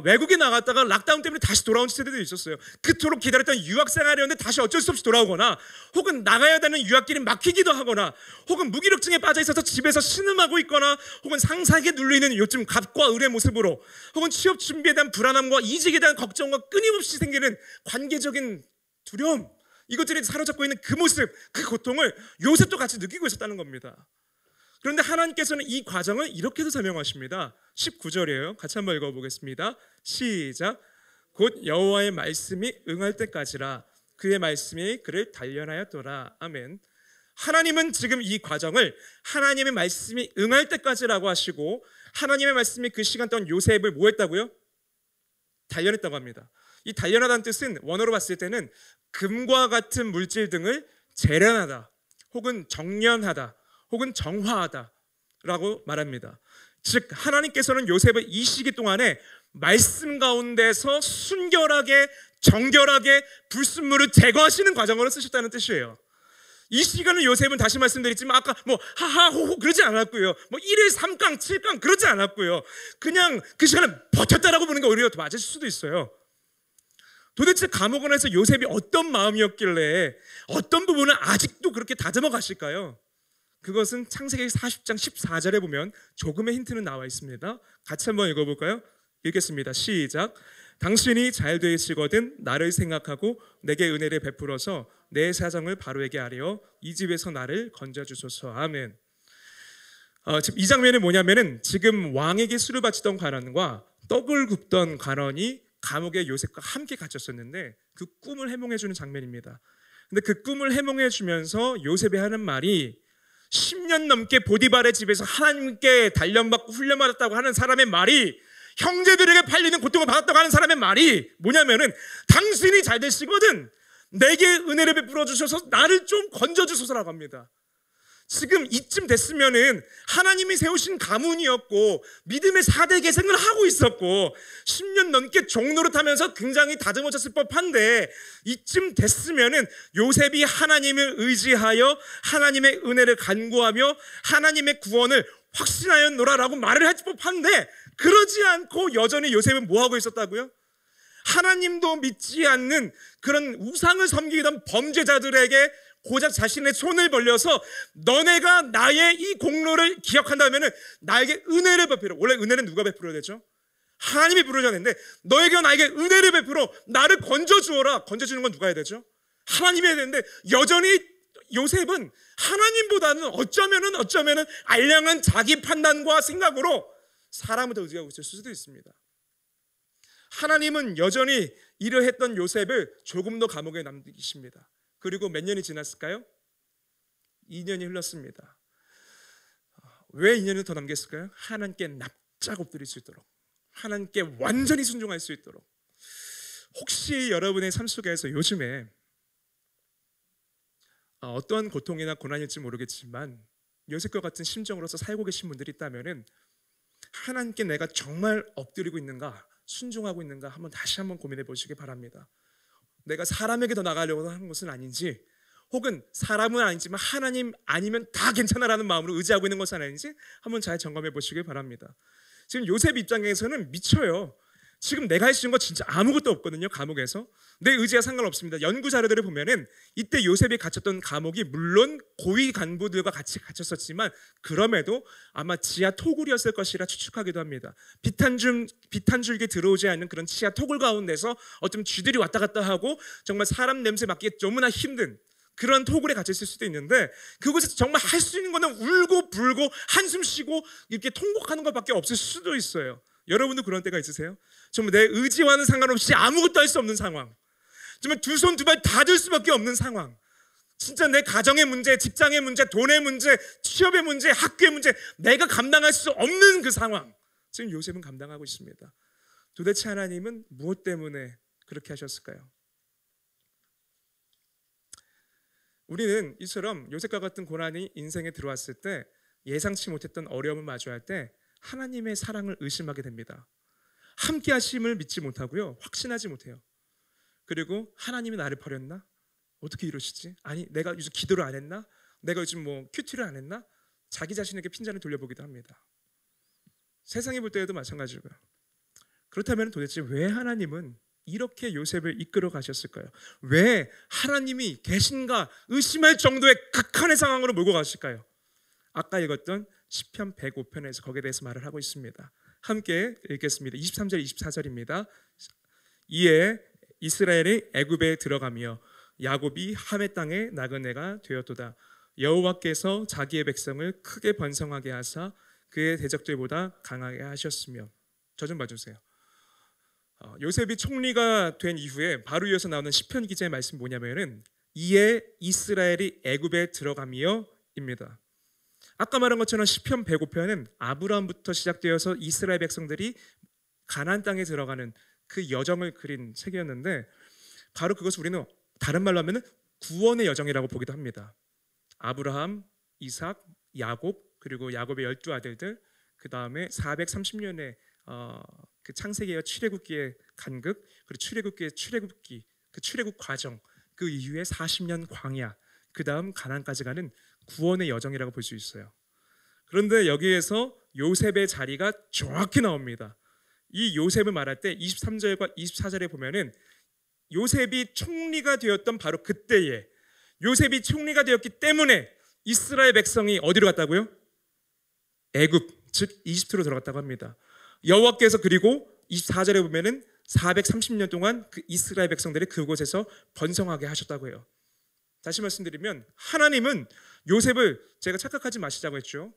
Speaker 5: 외국에 나갔다가 락다운 때문에 다시 돌아온 지체들도 있었어요. 그토록 기다렸던 유학생활이었는데 다시 어쩔 수 없이 돌아오거나, 혹은 나가야 되는 유학길이 막히기도 하거나, 혹은 무기력증에 빠져 있어서 집에서 신음하고 있거나, 혹은 상사에게 눌리는 요즘 갑과 을의 모습으로, 혹은 취업 준비에 대한 불안함과 이직에 대한 걱정과 끊임없이 생기는 관계적인 두려움, 이것들이 사로잡고 있는 그 모습, 그 고통을 요셉도 같이 느끼고 있었다는 겁니다. 그런데 하나님께서는 이 과정을 이렇게도 설명하십니다. 19절이에요. 같이 한번 읽어보겠습니다. 시작. 곧 여호와의 말씀이 응할 때까지라 그의 말씀이 그를 단련하였더라. 아멘. 하나님은 지금 이 과정을 하나님의 말씀이 응할 때까지라고 하시고, 하나님의 말씀이 그 시간 동안 요셉을 뭐 했다고요? 단련했다고 합니다. 이 단련하다는 뜻은 원어로 봤을 때는 금과 같은 물질 등을 재련하다, 혹은 정련하다, 혹은 정화하다라고 말합니다. 즉 하나님께서는 요셉을 이 시기 동안에 말씀 가운데서 순결하게, 정결하게 불순물을 제거하시는 과정으로 쓰셨다는 뜻이에요. 이 시간을 요셉은 다시 말씀드리지만 아까 하하호호 그러지 않았고요. 1일 3강 7강 그러지 않았고요. 그냥 그 시간을 버텼다라고 보는 게 오히려 더 맞을 수도 있어요. 도대체 감옥 안에서 요셉이 어떤 마음이었길래 어떤 부분을 아직도 그렇게 다듬어 가실까요? 그것은 창세기 40장 14절에 보면 조금의 힌트는 나와 있습니다. 같이 한번 읽어볼까요? 읽겠습니다. 시작. 당신이 잘 되시거든 나를 생각하고 내게 은혜를 베풀어서 내 사정을 바로에게 아뢰어 이 집에서 나를 건져주소서. 아멘. 지금 이 장면은 뭐냐면은 지금 왕에게 술을 바치던 관원과 떡을 굽던 관원이 감옥에 요셉과 함께 갇혔었는데 그 꿈을 해몽해주는 장면입니다. 근데 그 꿈을 해몽해주면서 요셉이 하는 말이 10년 넘게 보디발의 집에서 하나님께 단련받고 훈련받았다고 하는 사람의 말이, 형제들에게 팔리는 고통을 받았다고 하는 사람의 말이 뭐냐면은 당신이 잘 되시거든 내게 은혜를 베풀어 주셔서 나를 좀 건져 주소서라고 합니다. 지금 이쯤 됐으면은 하나님이 세우신 가문이었고 믿음의 4대 계승을 하고 있었고 10년 넘게 종노릇하면서 굉장히 다듬어졌을 법한데, 이쯤 됐으면은 요셉이 하나님을 의지하여 하나님의 은혜를 간구하며 하나님의 구원을 확신하였노라라고 말을 할 법한데, 그러지 않고 여전히 요셉은 뭐하고 있었다고요? 하나님도 믿지 않는 그런 우상을 섬기던 범죄자들에게 고작 자신의 손을 벌려서 너네가 나의 이 공로를 기억한다면 나에게 은혜를 베풀어. 원래 은혜는 누가 베풀어야 되죠? 하나님이 베풀어야 되는데 너에게 나에게 은혜를 베풀어 나를 건져주어라. 건져주는 건 누가 해야 되죠? 하나님이 해야 되는데 여전히 요셉은 하나님보다는 어쩌면은 알량한 자기 판단과 생각으로 사람을 더 의지하고 있을 수도 있습니다. 하나님은 여전히 이러했던 요셉을 조금 더 감옥에 남기십니다. 그리고 몇 년이 지났을까요? 2년이 흘렀습니다. 왜 2년을 더 남겼을까요? 하나님께 납작 엎드릴 수 있도록, 하나님께 완전히 순종할 수 있도록. 혹시 여러분의 삶 속에서 요즘에 어떠한 고통이나 고난일지 모르겠지만 요셉과 같은 심정으로서 살고 계신 분들이 있다면 하나님께 내가 정말 엎드리고 있는가, 순종하고 있는가 다시 한번 고민해 보시기 바랍니다. 내가 사람에게 더 나가려고 하는 것은 아닌지, 혹은 사람은 아니지만 하나님 아니면 다 괜찮아라는 마음으로 의지하고 있는 것은 아닌지 한번 잘 점검해 보시기 바랍니다. 지금 요셉 입장에서는 미쳐요. 지금 내가 할 수 있는 거 진짜 아무것도 없거든요. 감옥에서 내 의지와 상관없습니다. 연구 자료들을 보면은 이때 요셉이 갇혔던 감옥이 물론 고위 간부들과 같이 갇혔었지만 그럼에도 아마 지하 토굴이었을 것이라 추측하기도 합니다. 빛 한 줄기 들어오지 않는 그런 지하 토굴 가운데서 어떤 쥐들이 왔다 갔다 하고 정말 사람 냄새 맡기 너무나 힘든 그런 토굴에 갇혔을 수도 있는데, 그곳에서 정말 할 수 있는 거는 울고 불고 한숨 쉬고 이렇게 통곡하는 것밖에 없을 수도 있어요. 여러분도 그런 때가 있으세요? 정말 내 의지와는 상관없이 아무것도 할 수 없는 상황, 정말 두 손 두 발 다 들 수밖에 없는 상황, 진짜 내 가정의 문제, 직장의 문제, 돈의 문제, 취업의 문제, 학교의 문제, 내가 감당할 수 없는 그 상황, 지금 요셉은 감당하고 있습니다. 도대체 하나님은 무엇 때문에 그렇게 하셨을까요? 우리는 이처럼 요셉과 같은 고난이 인생에 들어왔을 때, 예상치 못했던 어려움을 마주할 때 하나님의 사랑을 의심하게 됩니다. 함께 하심을 믿지 못하고요, 확신하지 못해요. 그리고 하나님이 나를 버렸나? 어떻게 이러시지? 아니, 내가 요즘 기도를 안 했나? 내가 요즘 뭐 큐티를 안 했나? 자기 자신에게 핀잔을 돌려보기도 합니다. 세상에 볼 때에도 마찬가지고요. 그렇다면 도대체 왜 하나님은 이렇게 요셉을 이끌어 가셨을까요? 왜 하나님이 계신가 의심할 정도의 극한의 상황으로 몰고 가실까요? 아까 읽었던 시편 105편에서 거기에 대해서 말을 하고 있습니다. 함께 읽겠습니다. 23절 24절입니다. 이에 이스라엘이 애굽에 들어가며 야곱이 함의 땅에 나그네가 되었도다. 여호와께서 자기의 백성을 크게 번성하게 하사 그의 대적들보다 강하게 하셨으며. 저 좀 봐주세요. 요셉이 총리가 된 이후에 바로 이어서 나오는 시편 기자의 말씀이 뭐냐면은 이에 이스라엘이 애굽에 들어가며입니다. 아까 말한 것처럼 시편 105편은 아브라함부터 시작되어서 이스라엘 백성들이 가나안 땅에 들어가는 그 여정을 그린 책이었는데, 바로 그것을 우리는 다른 말로 하면은 구원의 여정이라고 보기도 합니다. 아브라함, 이삭, 야곱, 그리고 야곱의 12아들들, 그 다음에 430년의 그 창세기와 출애굽기의 간극, 그리고 출애굽기의 출애굽기, 그 출애굽 과정, 그 이후에 40년 광야, 그 다음 가나안까지 가는 구원의 여정이라고 볼 수 있어요. 그런데 여기에서 요셉의 자리가 정확히 나옵니다. 이 요셉을 말할 때 23절과 24절에 보면은 요셉이 총리가 되었던 바로 그때에, 요셉이 총리가 되었기 때문에 이스라엘 백성이 어디로 갔다고요? 애굽, 즉 이집트로 들어갔다고 합니다. 여호와께서 그리고 24절에 보면은 430년 동안 그 이스라엘 백성들이 그곳에서 번성하게 하셨다고 해요. 다시 말씀드리면 하나님은 요셉을, 제가 착각하지 마시자고 했죠.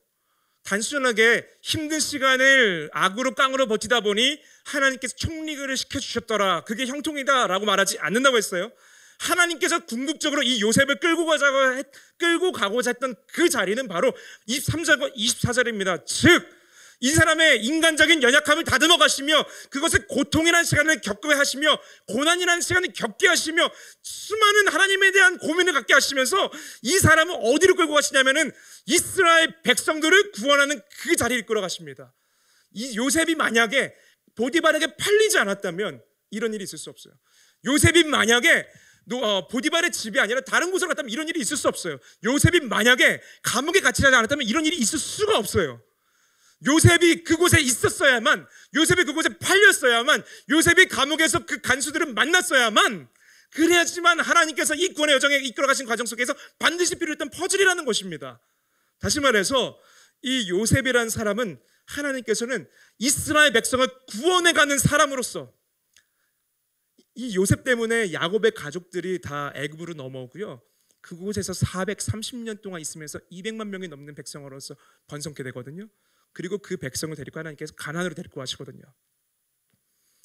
Speaker 5: 단순하게 힘든 시간을 악으로 깡으로 버티다 보니 하나님께서 총리를 시켜주셨더라, 그게 형통이다 라고 말하지 않는다고 했어요. 하나님께서 궁극적으로 이 요셉을 끌고 가고자 했던 그 자리는 바로 23절과 24절입니다. 즉 이 사람의 인간적인 연약함을 다듬어 가시며 그것을 고통이라는 시간을 겪게 하시며 고난이라는 시간을 겪게 하시며 수많은 하나님에 대한 고민을 갖게 하시면서 이 사람을 어디로 끌고 가시냐면은 이스라엘 백성들을 구원하는 그 자리를 끌어 가십니다. 이 요셉이 만약에 보디발에게 팔리지 않았다면 이런 일이 있을 수 없어요. 요셉이 만약에 보디발의 집이 아니라 다른 곳으로 갔다면 이런 일이 있을 수 없어요. 요셉이 만약에 감옥에 갇히지 않았다면 이런 일이 있을 수가 없어요. 요셉이 그곳에 있었어야만, 요셉이 그곳에 팔렸어야만, 요셉이 감옥에서 그 간수들을 만났어야만, 그래야지만 하나님께서 이 구원의 여정에 이끌어가신 과정 속에서 반드시 필요했던 퍼즐이라는 것입니다. 다시 말해서 이 요셉이라는 사람은 하나님께서는 이스라엘 백성을 구원해가는 사람으로서, 이 요셉 때문에 야곱의 가족들이 다 애굽으로 넘어오고요, 그곳에서 430년 동안 있으면서 200만 명이 넘는 백성으로서 번성케 되거든요. 그리고 그 백성을 데리고 하나님께서 가나안으로 데리고 가시거든요.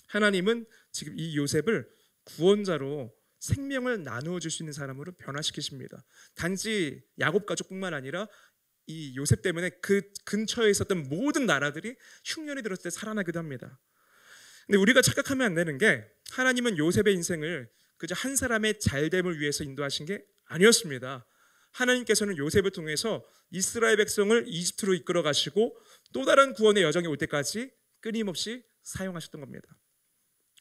Speaker 5: 하나님은 지금 이 요셉을 구원자로 생명을 나누어 줄 수 있는 사람으로 변화시키십니다. 단지 야곱 가족뿐만 아니라 이 요셉 때문에 그 근처에 있었던 모든 나라들이 흉년이 들었을 때 살아나기도 합니다. 근데 우리가 착각하면 안 되는 게 하나님은 요셉의 인생을 그저 한 사람의 잘됨을 위해서 인도하신 게 아니었습니다. 하나님께서는 요셉을 통해서 이스라엘 백성을 이집트로 이끌어 가시고 또 다른 구원의 여정이 올 때까지 끊임없이 사용하셨던 겁니다.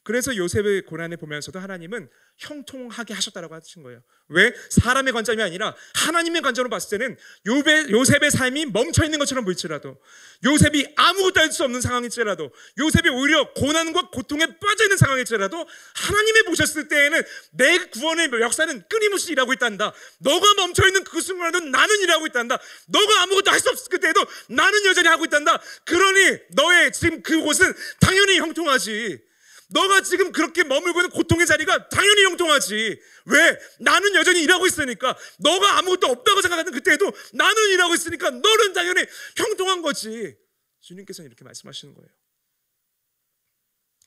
Speaker 5: 그래서 요셉의 고난을 보면서도 하나님은 형통하게 하셨다라고 하신 거예요. 왜? 사람의 관점이 아니라 하나님의 관점으로 봤을 때는 요셉의 삶이 멈춰있는 것처럼 보일지라도, 요셉이 아무것도 할 수 없는 상황일지라도, 요셉이 오히려 고난과 고통에 빠져있는 상황일지라도 하나님이 보셨을 때에는 내 구원의 역사는 끊임없이 일하고 있단다. 너가 멈춰있는 그 순간에도 나는 일하고 있단다. 너가 아무것도 할 수 없을 때에도 나는 여전히 하고 있단다. 그러니 너의 지금 그곳은 당연히 형통하지. 너가 지금 그렇게 머물고 있는 고통의 자리가 당연히 형통하지. 왜? 나는 여전히 일하고 있으니까. 너가 아무것도 없다고 생각하는 그때에도 나는 일하고 있으니까 너는 당연히 형통한 거지. 주님께서는 이렇게 말씀하시는 거예요.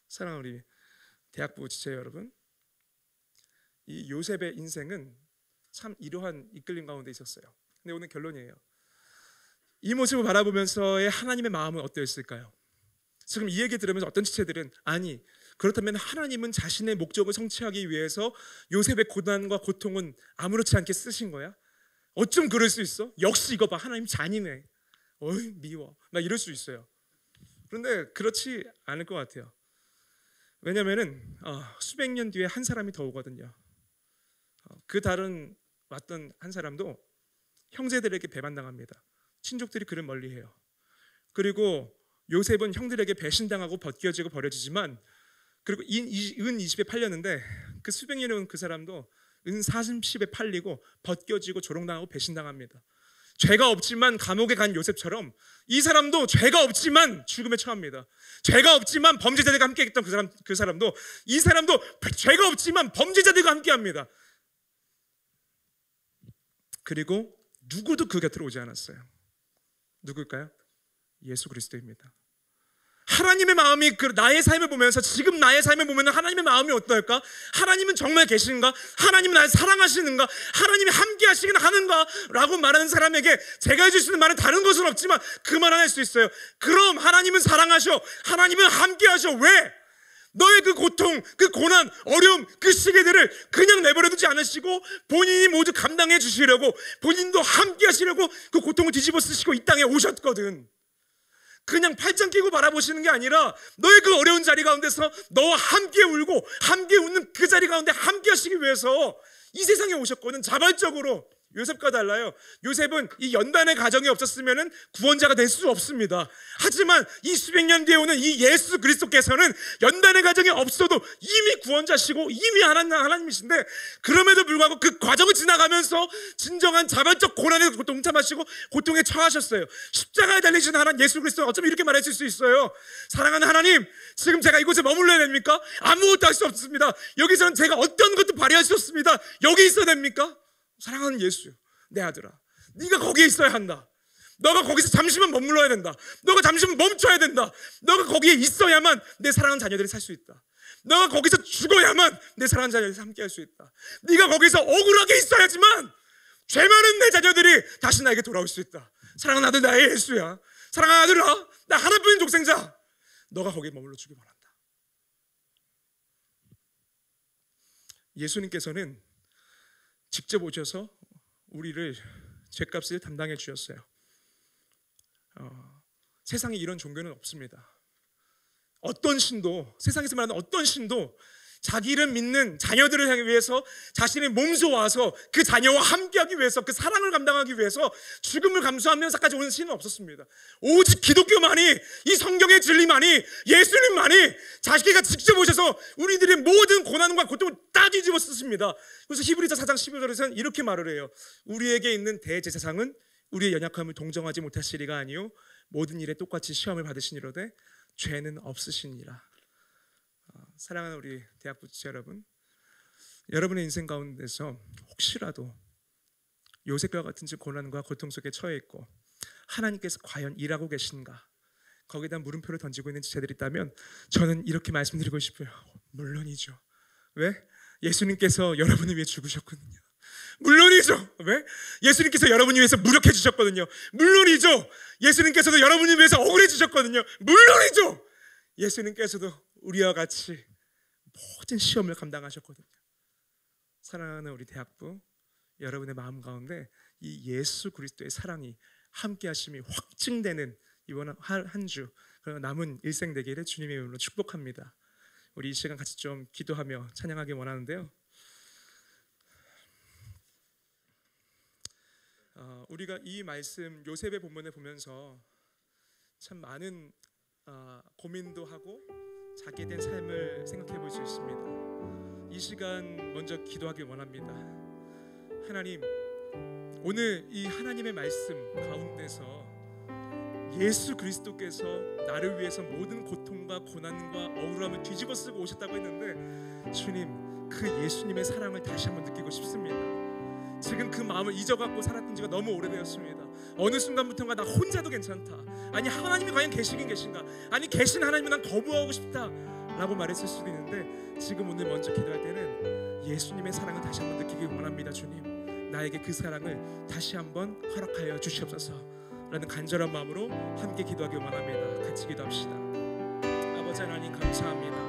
Speaker 5: 사랑하는 우리 대학부 지체 여러분, 이 요셉의 인생은 참 이러한 이끌림 가운데 있었어요. 근데 오늘 결론이에요. 이 모습을 바라보면서의 하나님의 마음은 어떠했을까요? 지금 이 얘기 들으면서 어떤 지체들은 아니, 그렇다면 하나님은 자신의 목적을 성취하기 위해서 요셉의 고난과 고통은 아무렇지 않게 쓰신 거야? 어쩜 그럴 수 있어? 역시 이거 봐, 하나님 잔인해. 어이 미워. 막 이럴 수 있어요. 그런데 그렇지 않을 것 같아요. 왜냐면은 수백 년 뒤에 한 사람이 더 오거든요. 그 다른 왔던 한 사람도 형제들에게 배반당합니다. 친족들이 그를 멀리해요. 그리고 요셉은 형들에게 배신당하고 벗겨지고 버려지지만, 그리고 은 20에 팔렸는데 그 수백 년에 온 그 사람도 은 40에 팔리고 벗겨지고 조롱당하고 배신당합니다. 죄가 없지만 감옥에 간 요셉처럼 이 사람도 죄가 없지만 죽음에 처합니다. 죄가 없지만 범죄자들과 함께했던 그 사람도 이 사람도 죄가 없지만 범죄자들과 함께합니다. 그리고 누구도 그 곁으로 오지 않았어요. 누굴까요? 예수 그리스도입니다. 하나님의 마음이 나의 삶을 보면서, 지금 나의 삶을 보면 하나님의 마음이 어떨까? 하나님은 정말 계신가? 하나님은 나를 사랑하시는가? 하나님이 함께 하시긴 하는가? 라고 말하는 사람에게 제가 해줄 수 있는 말은 다른 것은 없지만 그 말은 할 수 있어요. 그럼 하나님은 사랑하셔. 하나님은 함께 하셔. 왜? 너의 그 고통, 그 고난, 어려움, 그 시기들을 그냥 내버려두지 않으시고 본인이 모두 감당해 주시려고, 본인도 함께 하시려고 그 고통을 뒤집어 쓰시고 이 땅에 오셨거든. 그냥 팔짱 끼고 바라보시는 게 아니라 너의 그 어려운 자리 가운데서 너와 함께 울고 함께 웃는 그 자리 가운데 함께 하시기 위해서 이 세상에 오셨거든. 자발적으로. 요셉과 달라요. 요셉은 이 연단의 가정이 없었으면 구원자가 될 수 없습니다. 하지만 이 수백 년 뒤에 오는 이 예수 그리스도께서는 연단의 가정이 없어도 이미 구원자시고 이미 하나님이신데, 그럼에도 불구하고 그 과정을 지나가면서 진정한 자발적 고난에 동참하시고 고통에 처하셨어요. 십자가에 달리신 하나님 예수 그리스도는 어쩌면 이렇게 말하실 수 있어요. 사랑하는 하나님, 지금 제가 이곳에 머물러야 됩니까? 아무것도 할 수 없습니다. 여기서는 제가 어떤 것도 발휘할 수 없습니다. 여기 있어야 됩니까? 사랑하는 예수, 내 아들아, 네가 거기에 있어야 한다. 너가 거기서 잠시만 머물러야 된다. 너가 잠시만 멈춰야 된다. 너가 거기에 있어야만 내 사랑하는 자녀들이 살 수 있다. 너가 거기서 죽어야만 내 사랑하는 자녀들이 함께 할 수 있다. 네가 거기서 억울하게 있어야지만 죄 많은 내 자녀들이 다시 나에게 돌아올 수 있다. 사랑하는 아들 나의 예수야. 사랑하는 아들아, 나 하나뿐인 독생자, 너가 거기에 머물러 주기 바란다. 예수님께서는 직접 오셔서 우리를 죄값을 담당해 주셨어요. 세상에 이런 종교는 없습니다. 어떤 신도, 세상에서 말하는 어떤 신도 자기를 믿는 자녀들을 향해 위해서 자신의 몸소 와서 그 자녀와 함께하기 위해서, 그 사랑을 감당하기 위해서 죽음을 감수하면서까지 오는 신은 없었습니다. 오직 기독교만이, 이 성경의 진리만이, 예수님만이 자기가 직접 오셔서 우리들의 모든 고난과 고통을 다 뒤집어 쓰십니다. 그래서 히브리서 4장 15절에서는 이렇게 말을 해요. 우리에게 있는 대제사장은 우리의 연약함을 동정하지 못하시리가 아니요 모든 일에 똑같이 시험을 받으시니로되 죄는 없으시니라. 사랑하는 우리 대학부 지체 여러분, 여러분의 인생 가운데서 혹시라도 요셉과 같은 고난과 고통 속에 처해 있고 하나님께서 과연 일하고 계신가? 거기에 대한 물음표를 던지고 있는 지체들이 있다면 저는 이렇게 말씀드리고 싶어요. 물론이죠. 왜? 예수님께서 여러분을 위해 죽으셨거든요. 물론이죠. 왜? 예수님께서 여러분을 위해서 무력해 주셨거든요. 물론이죠. 예수님께서도 여러분을 위해서 억울해 주셨거든요. 물론이죠. 예수님께서도 우리와 같이 모든 시험을 감당하셨거든요. 사랑하는 우리 대학부, 여러분의 마음 가운데 이 예수 그리스도의 사랑이 함께 하심이 확증되는 이번 한 주, 그리고 남은 일생 되기를 주님의 이름으로 축복합니다. 우리 이 시간 같이 좀 기도하며 찬양하기 원하는데요. 우리가 이 말씀 요셉의 본문을 보면서 참 많은 고민도 하고 자기에 대한 삶을 생각해 볼 수 있습니다. 이 시간 먼저 기도하길 원합니다. 하나님, 오늘 이 하나님의 말씀 가운데서 예수 그리스도께서 나를 위해서 모든 고통과 고난과 억울함을 뒤집어 쓰고 오셨다고 했는데, 주님, 그 예수님의 사랑을 다시 한번 느끼고 싶습니다. 지금 그 마음을 잊어갖고 살았던 지가 너무 오래되었습니다. 어느 순간부터인가 나 혼자도 괜찮다, 아니 하나님이 과연 계시긴 계신가, 아니 계신 하나님을 난 거부하고 싶다 라고 말했을 수도 있는데, 지금 오늘 먼저 기도할 때는 예수님의 사랑을 다시 한번 느끼기 원합니다. 주님, 나에게 그 사랑을 다시 한번 허락하여 주시옵소서 라는 간절한 마음으로 함께 기도하기 원합니다. 같이 기도합시다. 아버지 하나님, 감사합니다.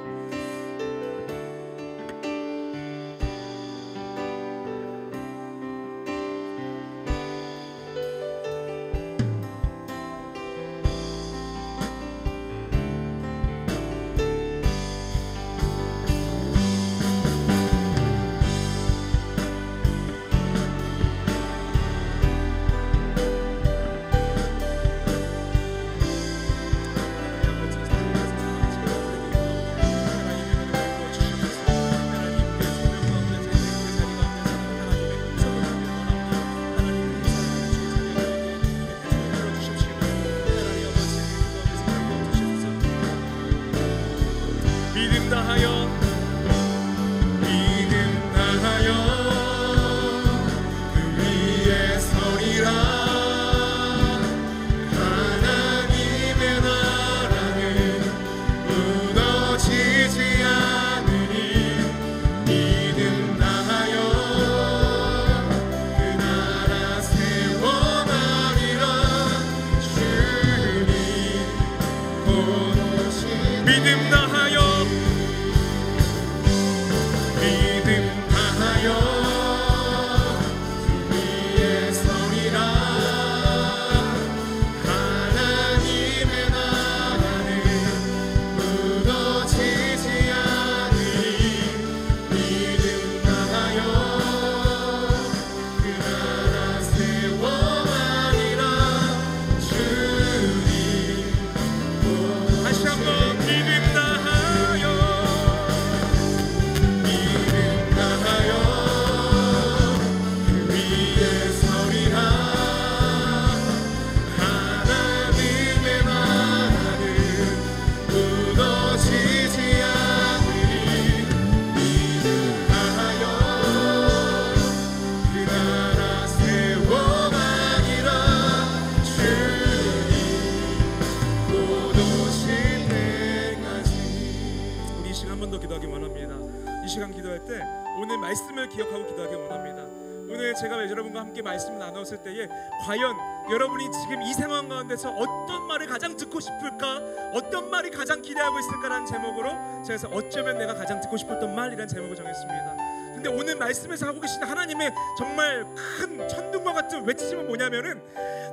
Speaker 5: 말씀을 나눴을 때에 과연 여러분이 지금 이 상황 가운데서 어떤 말을 가장 듣고 싶을까, 어떤 말이 가장 기대하고 있을까라는 제목으로 제가 어쩌면 내가 가장 듣고 싶었던 말이라는 제목을 정했습니다. 근데 오늘 말씀에서 하고 계신 하나님의 정말 큰 천둥과 같은 외치심은 뭐냐면은,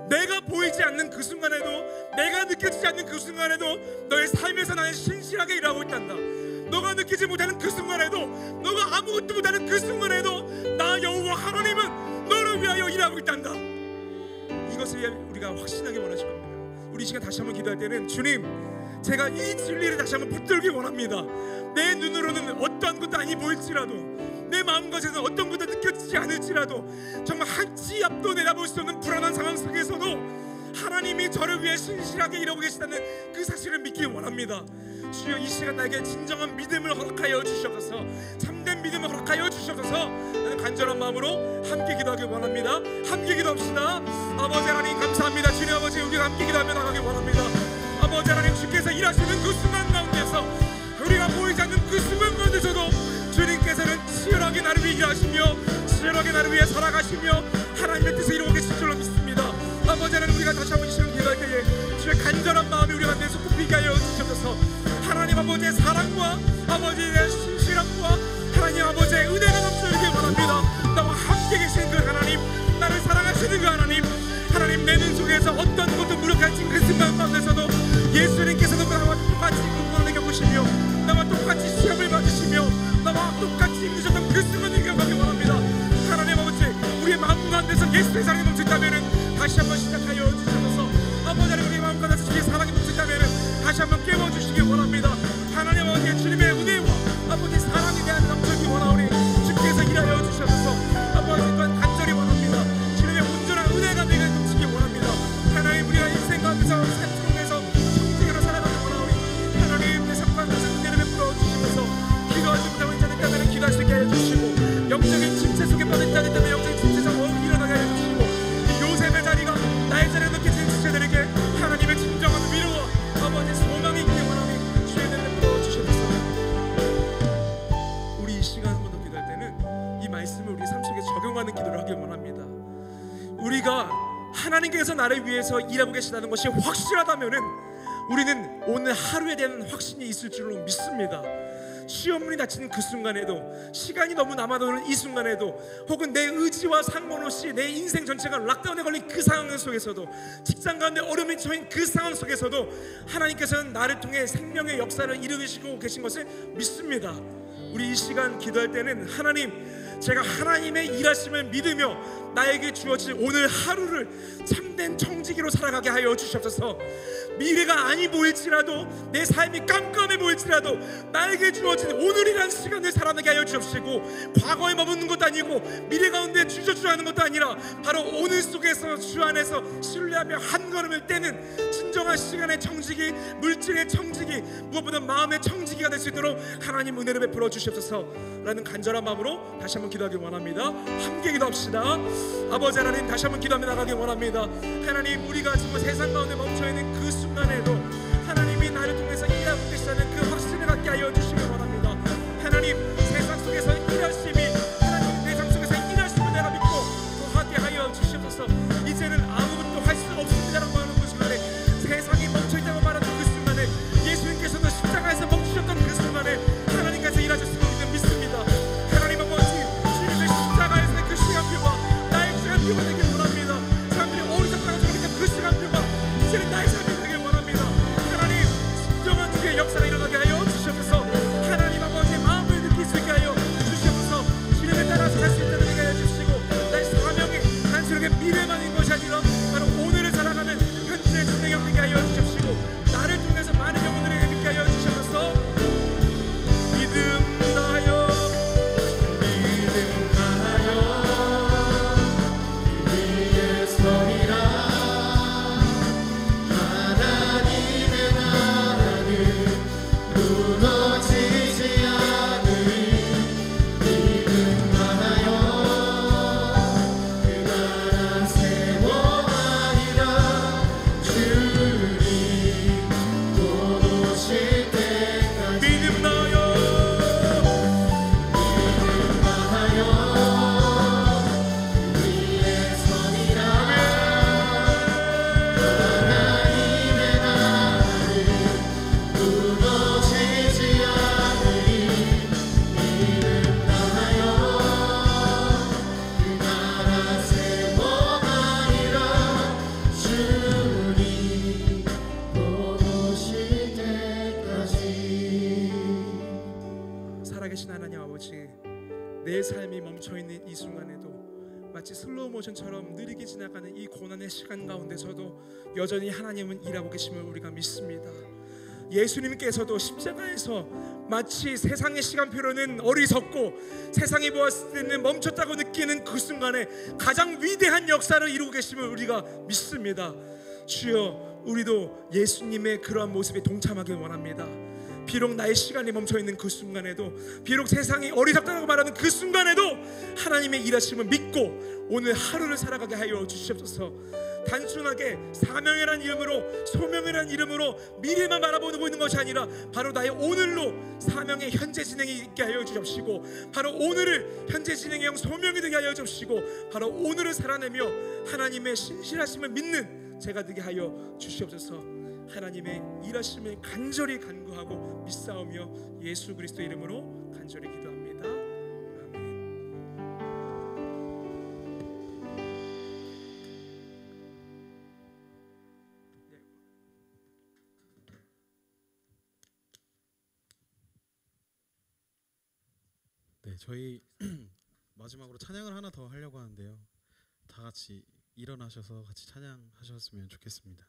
Speaker 5: 내가 보이지 않는 그 순간에도, 내가 느껴지지 않는 그 순간에도 너의 삶에서 나는 신실하게 일하고 있단다. 너가 느끼지 못하는 그 순간에도, 너가 아무것도 못하는 그 순간에도 나 여호와 하나님은 너를 위하여 일하고 있단다. 이것을 우리가 확신하게 원하실 겁니다. 우리 이 시간 다시 한번 기도할 때는, 주님, 제가 이 진리를 다시 한번 붙들기 원합니다. 내 눈으로는 어떠한 것도 아니 보일지라도, 내 마음가짐에서는 어떤 것도 느껴지지 않을지라도, 정말 한치 앞도 내다볼 수 없는 불안한 상황 속에서도 하나님이 저를 위해 신실하게 일하고 계시다는 그 사실을 믿기 원합니다. 주여, 이 시간 나에게 진정한 믿음을 허락하여 주셔서 참된 믿음을 허락하여 주시옵소서. 나는 간절한 마음으로 함께 기도하길 원합니다. 함께 기도합시다. 아버지 하나님 감사합니다. 주님 아버지, 우리가 함께 기도하며 나가길 원합니다. 아버지 하나님, 주께서 일하시는 그 순간 가운데서, 우리가 보이지 않는 그 순간 가운데서도 주님께서는 치열하게 나를 위해 일하시며 치열하게 나를 위해 살아가시며 하나님의 뜻을 이루고 계실 줄로 믿습니다. 아버지 하나님, 우리가 다시 한번 이 시간 기도할 때에 주의 간절한 마음이 우리 가운데서 굽히게 하여 주시옵소서. 하나님 아버지의 사랑과 아버지의 신실함과 하나님 아버지의 은혜가 넘쳐나길 원합니다. 나와 함께 계신 그 하나님, 나를 사랑하시는 그 하나님, 하나님 내 눈 속에서 어떤 것도 무력할진 그 순간 가운데서도 예수님께서도 나와 똑같이 고난을 겪으시며 나와 똑같이 시험을 받으시며 나와 똑같이 힘드셨던 그 순간을 경험하길 원합니다. 하나님 아버지, 우리의 마음 가운데서 예수의 사랑이 멈췄다면 다시 한번 시작하여 주셔서, 아버지 하나님, 우리의 마음 가운데서 주의 사랑이 멈췄다면 다시 한번 깨워주시길 원합니다. 하나님 아버지, 주님의 은혜와 아버지 사랑에 대한 넘쳐기 원하오니 주께서 일하여 주셔서 아버지 또한 간절히 원합니다. 주님의 온전한 은혜가 내게 넘치기 원합니다. 하나님, 우리가 인생 가운데서 삶속에서 성직으로 살아가는 원하오니 하나님 내 삶 가운데서 은혜를 베풀어 주시면서 기도하지 못하는 자들 때문에 기도할 수 있게 하여 주시고, 영적인 침체 속에 빠진 자들 때문에 영적인 침체에서 일어나게 하여 주시고, 요셉의 자리가 나의 자리를 느끼는 지체들에게 하나님의 진정한 위로와 아버지 소망이 있기 원하오니 주의 은혜를 베풀어 주시옵소서. 우리 이 시간 한 번 더 기도할 때는 이 말씀을 우리 삶 속에 적용하는 기도를 하길 원합니다. 우리가 하나님께서 나를 위해서 일하고 계시다는 것이 확실하다면은 우리는 오늘 하루에 대한 확신이 있을 줄로 믿습니다. 시험문이 닫히는 그 순간에도, 시간이 너무 남아도는 이 순간에도, 혹은 내 의지와 상관없이 내 인생 전체가 락다운에 걸린 그 상황 속에서도, 직장 가운데 어려움이 처인 그 상황 속에서도 하나님께서는 나를 통해 생명의 역사를 이루시고 계신 것을 믿습니다. 우리 이 시간 기도할 때는 하나님, 제가 하나님의 일하심을 믿으며 나에게 주어질 오늘 하루를 참된 청지기로 살아가게 하여 주시옵소서. 미래가 아니 보일지라도, 내 삶이 깜깜해 보일지라도 나에게 주어진 오늘이란 시간을 살아나게 하여 주옵시고, 과거에 머무는 것도 아니고 미래 가운데 주저주저하는 것도 아니라 바로 오늘 속에서 주 안에서 신뢰하며 한 걸음을 떼는 진정한 시간의 청지기, 물질의 청지기, 무엇보다 마음의 청지기가 될 수 있도록 하나님 은혜를 베풀어 주시옵소서 라는 간절한 마음으로 다시 한번 기도하길 원합니다. 함께 기도합시다. 아버지 하나님, 다시 한번 기도하며 나가길 원합니다. 하나님, 우리가 지금 세상 가운데 멈춰있는 그 순간에도 하나님이 나를 통해서 일하고 계시다는 그 확신을 갖게 하여 주시길 원합니다. 하나님, 세상 속에서 일하심이, 하나님 내 삶 속에서 일하심을 내가 믿고 더하게 하여 주시옵소서. 이제는 아무것도 할 수 없습니다라고 하는 그 순간에, 세상이 멈춰있다고 말하는 그 순간에, 예수님께서도 십자가에서 멈추셨던 그 순간에 하나님께서 일하셨음을 우리는 믿습니다. 하나님 아버지, 주님의 십자가에서의 그 시간표가 나의 시간표가 되길 원합니다. 사람들이 어리석다고 저렇게 그 시간표가 이제는 나의 삶이 되길 원합니다. 하나님, 진정한 주의 역사가 일어나게 하여 주시옵소서. 하나님 아버지의 마음을 느낄 수 있게 하여 주시옵소서. 주님을 따라서 살 수 있도록 하여 주시고, 나의 사명이 단순하게 미래만인 것이 아니라 바로 오늘을 살아가는 현재의 생명이 되게 하여 주시옵시고, 나를 통해서 많은 영혼들에게 믿게 하여 주시옵소서. 믿음 다하여
Speaker 3: 위에 서리라. 하나님의 나라는 무너지지 않으리. 믿음 다하여 그 나라 세워가리라. 주님 또 오실 때까지.
Speaker 5: 믿음 다하여
Speaker 3: 위에 서리라. 하나님의 나라는 무너지지 않으리. 믿음 다하여 그 나라 세워가리라. 주님 또 오실 때까지.
Speaker 5: 살아계신 하나님 아버지, 내 삶이 멈춰있는 이 순간에도 마치 슬로우 모션처럼 느리게 지나가는 이 고난의 시간 가운데서도 여전히 하나님은 일하고 계심을 우리가 믿습니다. 예수님께서도 십자가에서 마치 세상의 시간표로는 어리석고 세상이 보았을 때는 멈췄다고 느끼는 그 순간에 가장 위대한 역사를 이루고 계심을 우리가 믿습니다. 주여, 우리도 예수님의 그러한 모습에 동참하길 원합니다. 비록 나의 시간이 멈춰 있는 그 순간에도, 비록 세상이 어리석다고 말하는 그 순간에도 하나님의 일하심을 믿고 오늘 하루를 살아가게 하여 주시옵소서. 단순하게 사명이라는 이름으로, 소명이라는 이름으로 미래만 바라보고 있는 것이 아니라 바로 나의 오늘로 사명의 현재 진행이 있게 하여 주옵시고, 바로 오늘을 현재 진행의 영 소명이 되게 하여 주옵시고, 바로 오늘을 살아내며 하나님의 신실하심을 믿는 제가 되게 하여 주시옵소서. 하나님의 일하심을 간절히 간구하고 믿사오며 예수 그리스도 이름으로 간절히 기도합니다.
Speaker 6: 네, 저희 마지막으로 찬양을 하나 더 하려고 하는데요. 다 같이 일어나셔서 같이 찬양하셨으면 좋겠습니다.